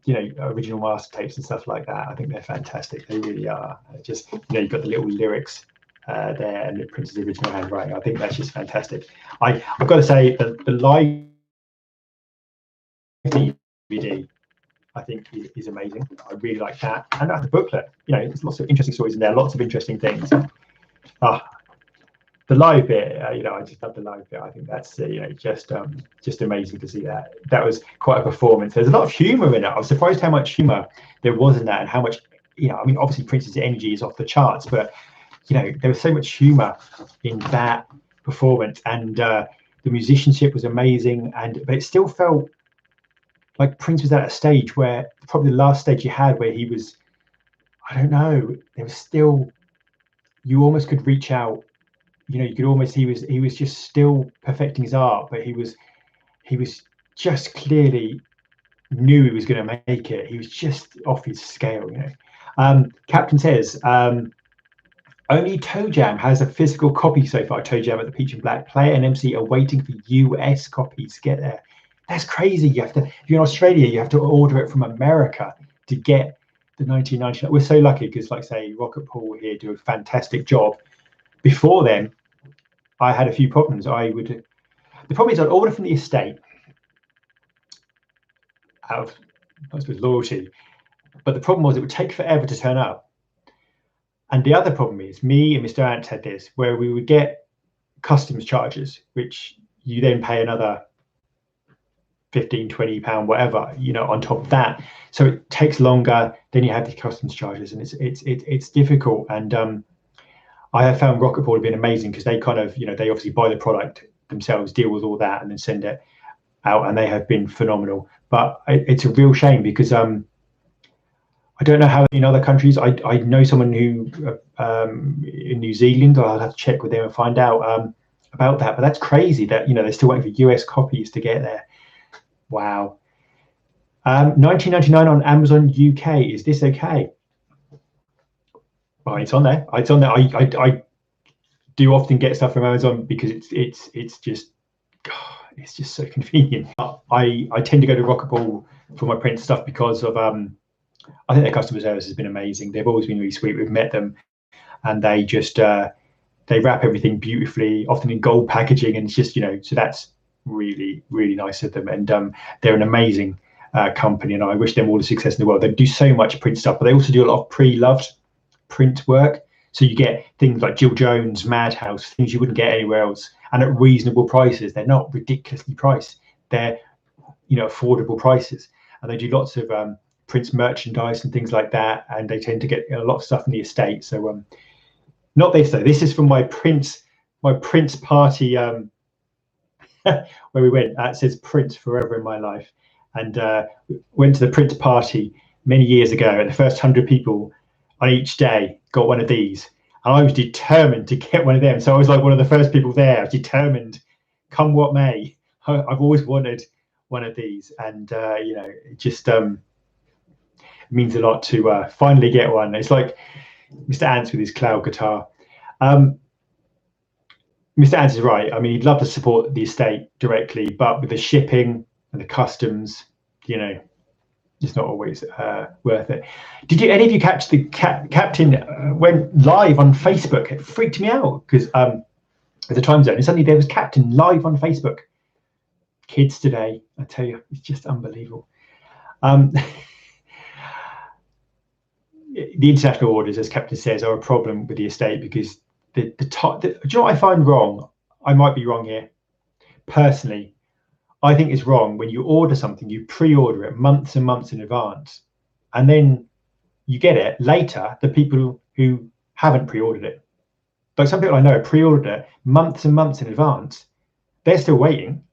you know, original master tapes and stuff like that. I think they're fantastic. They really are. Just, you know, you've got the little lyrics there, and it prints the original handwriting. I think that's just fantastic. I've got to say that the live DVD, I think, is amazing. I really like that, and the booklet. You know, there's lots of interesting stories in there, lots of interesting things. The live bit, you know, I just love the live bit. I think that's you know, just amazing to see that. That was quite a performance. There's a lot of humor in it. I was surprised how much humor there was in that, and how much, you know, I mean, obviously Prince's energy is off the charts, but, you know, there was so much humor in that performance, and the musicianship was amazing, but it still felt like Prince was at a stage where, probably the last stage he had, where he was, I don't know, there was still, you almost could reach out, you know, you could almost, he was just still perfecting his art, but he was just clearly knew he was going to make it. He was just off his scale, you know. Captain says, only Toe Jam has a physical copy so far. Toe Jam at the Peach and Black. Player and MC are waiting for US copies to get there. That's crazy. You have to, if you're in Australia, you have to order it from America to get the 1999. We're so lucky, because, like, say, Rocket Pool here do a fantastic job. Before then, I had a few problems. The problem is I'd order from the estate out of, I suppose, loyalty, but the problem was it would take forever to turn up. And the other problem is, me and Mr. Ants had this, where we would get customs charges, which you then pay another £15-20, whatever, you know, on top of that. So it takes longer. Then you have the customs charges, and it's difficult. And I have found Rocketpool have been amazing because they kind of, they obviously buy the product themselves, deal with all that, and then send it out, and they have been phenomenal. But it's a real shame because I don't know how in other countries. I know someone who in New Zealand. I'll have to check with them and find out about that. But that's crazy that they're still waiting for US copies to get there. Wow. 19.99 on Amazon UK. Is this okay? Well, it's on there. It's on there. I do often get stuff from Amazon because it's just so convenient. I tend to go to Rocketpool for my print stuff because of I think their customer service has been amazing. They've always been really sweet. We've met them, and they just they wrap everything beautifully, often in gold packaging, and it's just so that's really nice of them. And they're an amazing company, and I wish them all the success in the world. They do so much print stuff, but they also do a lot of pre-loved print work. So you get things like Jill Jones, Madhouse, things you wouldn't get anywhere else, and at reasonable prices. They're not ridiculously priced. They're affordable prices, and they do lots of Prince merchandise and things like that. And they tend to get a lot of stuff in the estate. So not this though. This is from my Prince party where we went. It says Prince forever in my life, and went to the Prince party many years ago. And the first 100 people on each day got one of these, and I was determined to get one of them. So I was like one of the first people there. I was determined, come what may. I've always wanted one of these, and it just means a lot to finally get one. It's like Mr. Ants with his cloud guitar. Mr. Ants is right. I mean, he'd love to support the estate directly, but with the shipping and the customs, it's not always worth it. Did any of you catch the Captain went live on Facebook? It freaked me out because at the time zone, and suddenly there was Captain live on Facebook. Kids today, I tell you, it's just unbelievable. The international orders, as Captain says, are a problem with the estate because do you know what I find wrong? I might be wrong here. Personally, I think it's wrong when you order something, you pre-order it months and months in advance, and then you get it later. The people who haven't pre-ordered it, like some people I know, pre-ordered it months and months in advance. They're still waiting,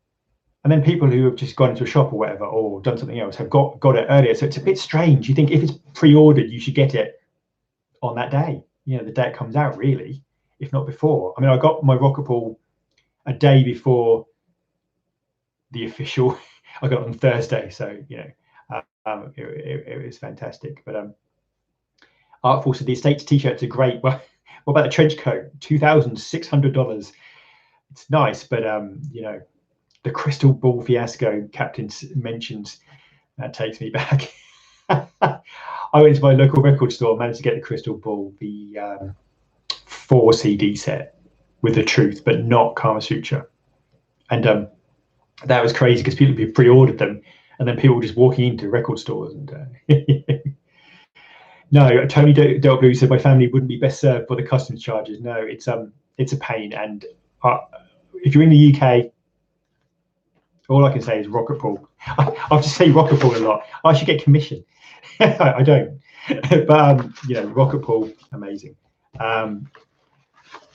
and then people who have just gone into a shop or whatever or done something else have got it earlier. So it's a bit strange. You think if it's pre-ordered, you should get it on that day. The day it comes out, really, if not before. I mean, I got my Rocketpool a day before the official. I got it on Thursday, so it was fantastic. But Artful said the estate's t-shirts are great. Well, what about the trench coat? $2,600. It's nice, but the crystal ball fiasco Captain mentions, that takes me back. I went to my local record store, managed to get the crystal ball, the 4 CD set with The Truth, but not Kama Sutra. And that was crazy because people pre-ordered them, and then people were just walking into record stores. And no, Tony Del Blue said my family wouldn't be best served by the customs charges. No, it's a pain. And if you're in the UK, all I can say is Rocketpool. I'll just say Rocketpool a lot. I should get commission. I don't, but Rocketpool, amazing.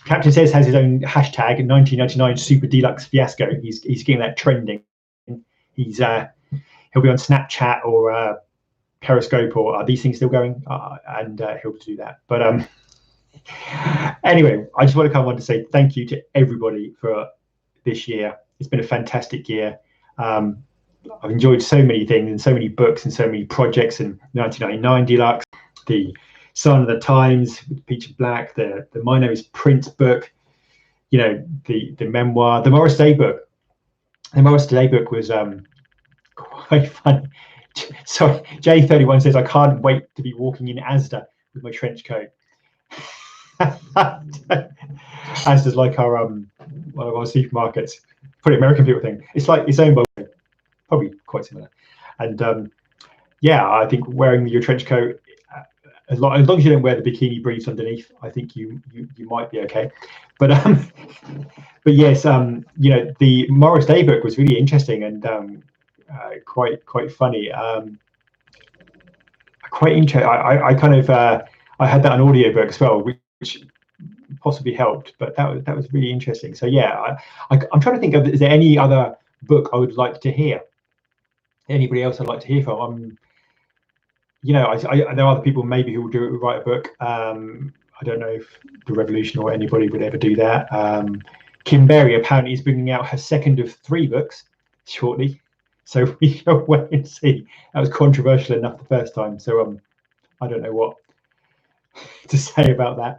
Captain says has his own hashtag 1999 Super Deluxe Fiasco. He's getting that trending. He'll be on Snapchat or Periscope, or are these things still going? And he'll do that. But anyway, I just want to come on to say thank you to everybody for this year. It's been a fantastic year. I've enjoyed so many things and so many books and so many projects, and 1999 Deluxe, the Sign of the Times with Peter Black, the My Name is Prince book, the memoir, the Morris Day book. The Morris Day book was quite fun. Sorry, J31 says I can't wait to be walking in Asda with my trench coat. Asda's like our one of our supermarkets. Probably American people think it's like it's owned by, probably quite similar. And yeah, I think wearing your trench coat, as long as you don't wear the bikini briefs underneath, I think you might be okay. But yes, the Morris Day book was really interesting and quite funny. Quite interesting. I kind of I had that on audiobook as well, which possibly helped. But that was really interesting. So yeah, I'm trying to think of, is there any other book I would like to hear? Anybody else I'd like to hear from? You know, there are other people maybe who will write a book. I don't know if The Revolution or anybody would ever do that. Kim Berry apparently is bringing out her second of 3 books shortly, so we shall wait and see. That was controversial enough the first time, so I don't know what to say about that.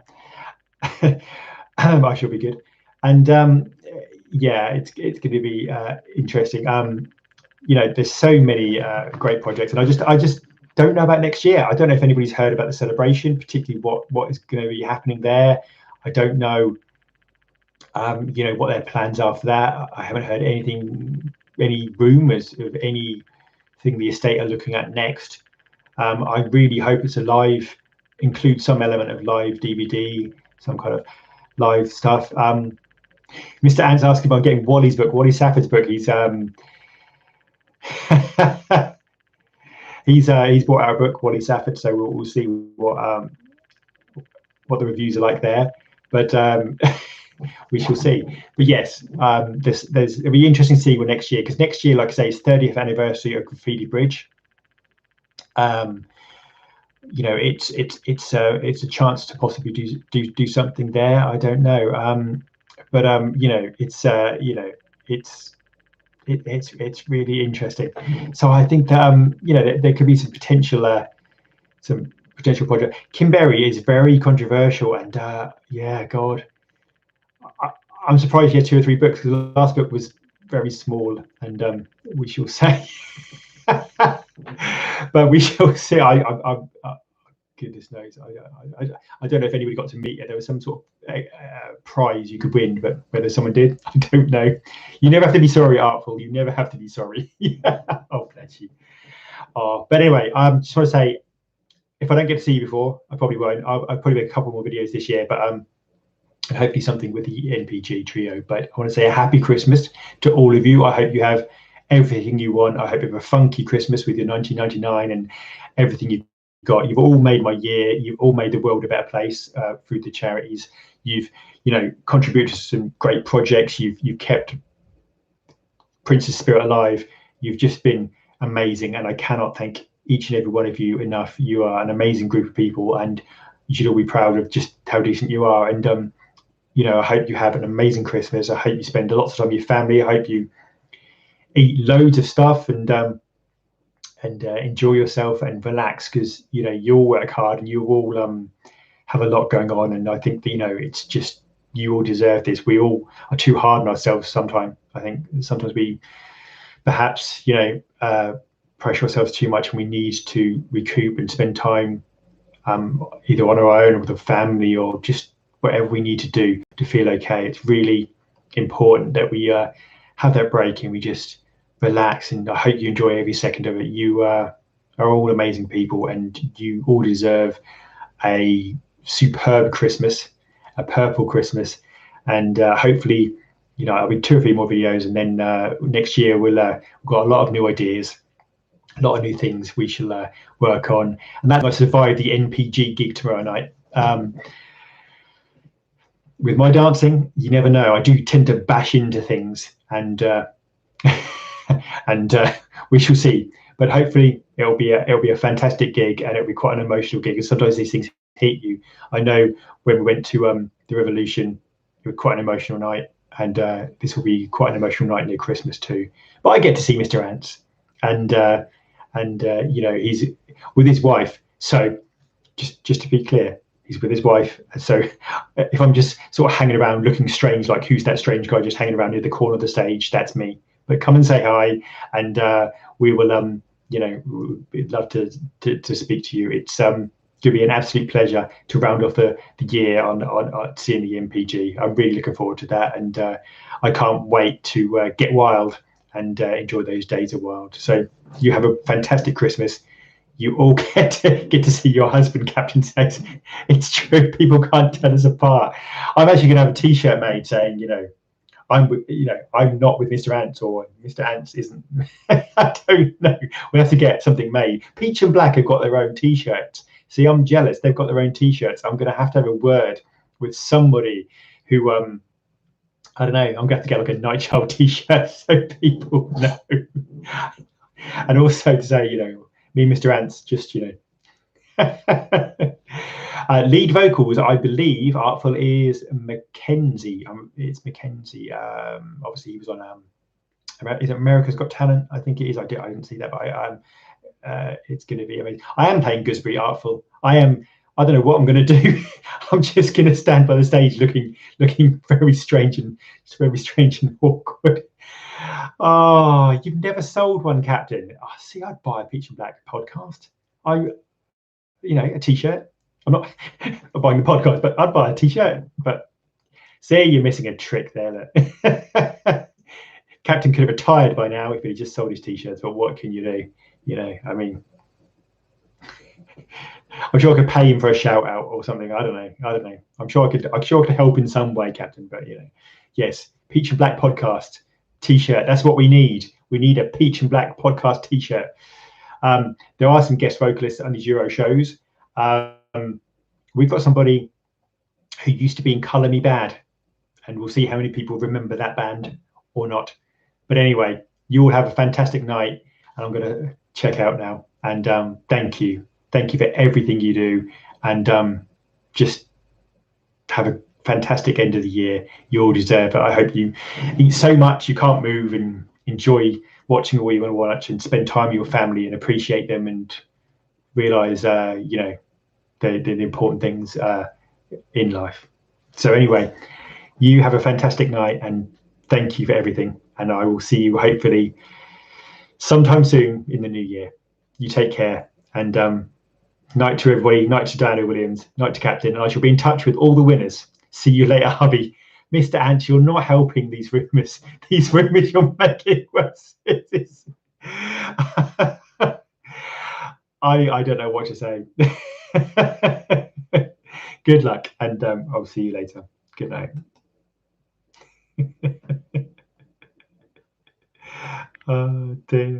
I shall be good, and yeah, it's going to be interesting. You know, there's so many great projects, and I just don't know about next year. I don't know if anybody's heard about the celebration, particularly what is going to be happening there. I don't know, you know, what their plans are for that. I haven't heard anything, any rumours of anything the estate are looking at next. I really hope it's a live, include some element of live DVD, some kind of live stuff. Mr. Ant's asking about getting Wally's book, Wally Safford's book. He's he's brought out a book, Wally Safford, so we'll see what the reviews are like there. But we shall see. But yes, it'll be interesting to see what next year, because next year, like I say, is 30th anniversary of Graffiti Bridge. You know, it's a chance to possibly do something there. I don't know, but you know, it's you know, it's really interesting. So I think that you know, there could be some potential project. Kim Berry is very controversial, and yeah, God, I'm surprised he had 2 or 3 books, because the last book was very small, and we shall say. But we shall see. Goodness knows. I don't know if anybody got to meet it. There was some sort of prize you could win, but whether someone did, I don't know. You never have to be sorry, Artful. You never have to be sorry. Oh, bless you. But anyway, I just want to say, if I don't get to see you before, I probably won't. I'll probably make a couple more videos this year, but hopefully something with the NPG trio. But I want to say a happy Christmas to all of you. I hope you have everything you want. I hope you have a funky Christmas with your 1999 and everything you've got. You've all made my year. You've all made the world a better place through the charities. You've, you know, contributed to some great projects. You've kept Prince's spirit alive. You've just been amazing, and I cannot thank each and every one of you enough. You are an amazing group of people, and you should all be proud of just how decent you are. And you know, I hope you have an amazing Christmas. I hope you spend lots of time with your family. I hope you eat loads of stuff and enjoy yourself and relax, because you know, you all work hard and you all have a lot going on, and I think that, you know, it's just, you all deserve this. We all are too hard on ourselves sometimes. I think sometimes we perhaps, you know, pressure ourselves too much, and we need to recoup and spend time either on our own or with a family, or just whatever we need to do to feel okay. It's really important that we have that break and we just relax, and I hope you enjoy every second of it. You are all amazing people, and you all deserve a superb Christmas, a purple Christmas, and hopefully, you know, I'll be 2 or 3 more videos, and then next year we've got a lot of new ideas, a lot of new things we shall work on, and that might survive the NPG gig tomorrow night. With my dancing, you never know. I do tend to bash into things, and we shall see. But hopefully it'll be a fantastic gig, and it'll be quite an emotional gig. And sometimes these things hit you. I know when we went to the Revolution, it was quite an emotional night, and this will be quite an emotional night near Christmas too. But I get to see Mr. Ants, and you know, he's with his wife. So just to be clear, he's with his wife. So if I'm just sort of hanging around looking strange, like who's that strange guy just hanging around near the corner of the stage, that's me. But come and say hi, and we will you know, we'd love to speak to you. It's going to be an absolute pleasure to round off the year on seeing the MPG. I'm really looking forward to that, and I can't wait to get wild and enjoy those days of wild. So you have a fantastic Christmas. You all get to see your husband, Captain Sex. It's true, people can't tell us apart. I'm actually going to have a T-shirt made saying, you know, I'm not with Mr. Ants, or Mr. Ants isn't. I don't know. We'll have to get something made. Peach and Black have got their own T-shirts. See, I'm jealous. They've got their own T-shirts. I'm going to have a word with somebody who I don't know. I'm going to have to get like a Night Child T-shirt so people know. And also to say, me and Mr. Ants, just lead vocals, I believe, Artful is Mackenzie. It's Mackenzie. Obviously, he was on. Is it America's Got Talent? I think it is. I didn't see that, but it's going to be amazing. I am playing Gooseberry Artful. I don't know what I'm going to do. I'm just going to stand by the stage looking very strange and awkward. Oh, you've never sold one, Captain. Oh, see, I'd buy a Peach and Black podcast. A T-shirt. I'm not buying the podcast, but I'd buy a T-shirt. But see, you're missing a trick there. Captain could have retired by now if he just sold his T-shirts. But what can you do? I mean, I'm sure I could pay him for a shout out or something. I don't know. I'm sure I could help in some way, Captain. But yes, Peach and Black podcast T-shirt. That's what we need. We need a Peach and Black podcast T-shirt. There are some guest vocalists on these Euro shows. We've got somebody who used to be in Colour Me Bad, and we'll see how many people remember that band or not. But anyway, you all have a fantastic night, and I'm going to check out now. And thank you for everything you do, and just have a fantastic end of the year. You all deserve it. I hope you eat so much you can't move and enjoy watching all you want to watch, and spend time with your family and appreciate them, and realize the important things in life. So anyway, you have a fantastic night, and thank you for everything, and I will see you hopefully sometime soon in the new year. You take care, and night to everybody, night to Diana Williams, night to Captain, and I shall be in touch with all the winners. See you later, hubby. Mr. Ant, you're not helping these rumours. These rumours you're making worse. I don't know what to say. Good luck, and I'll see you later. Good night. Oh dear.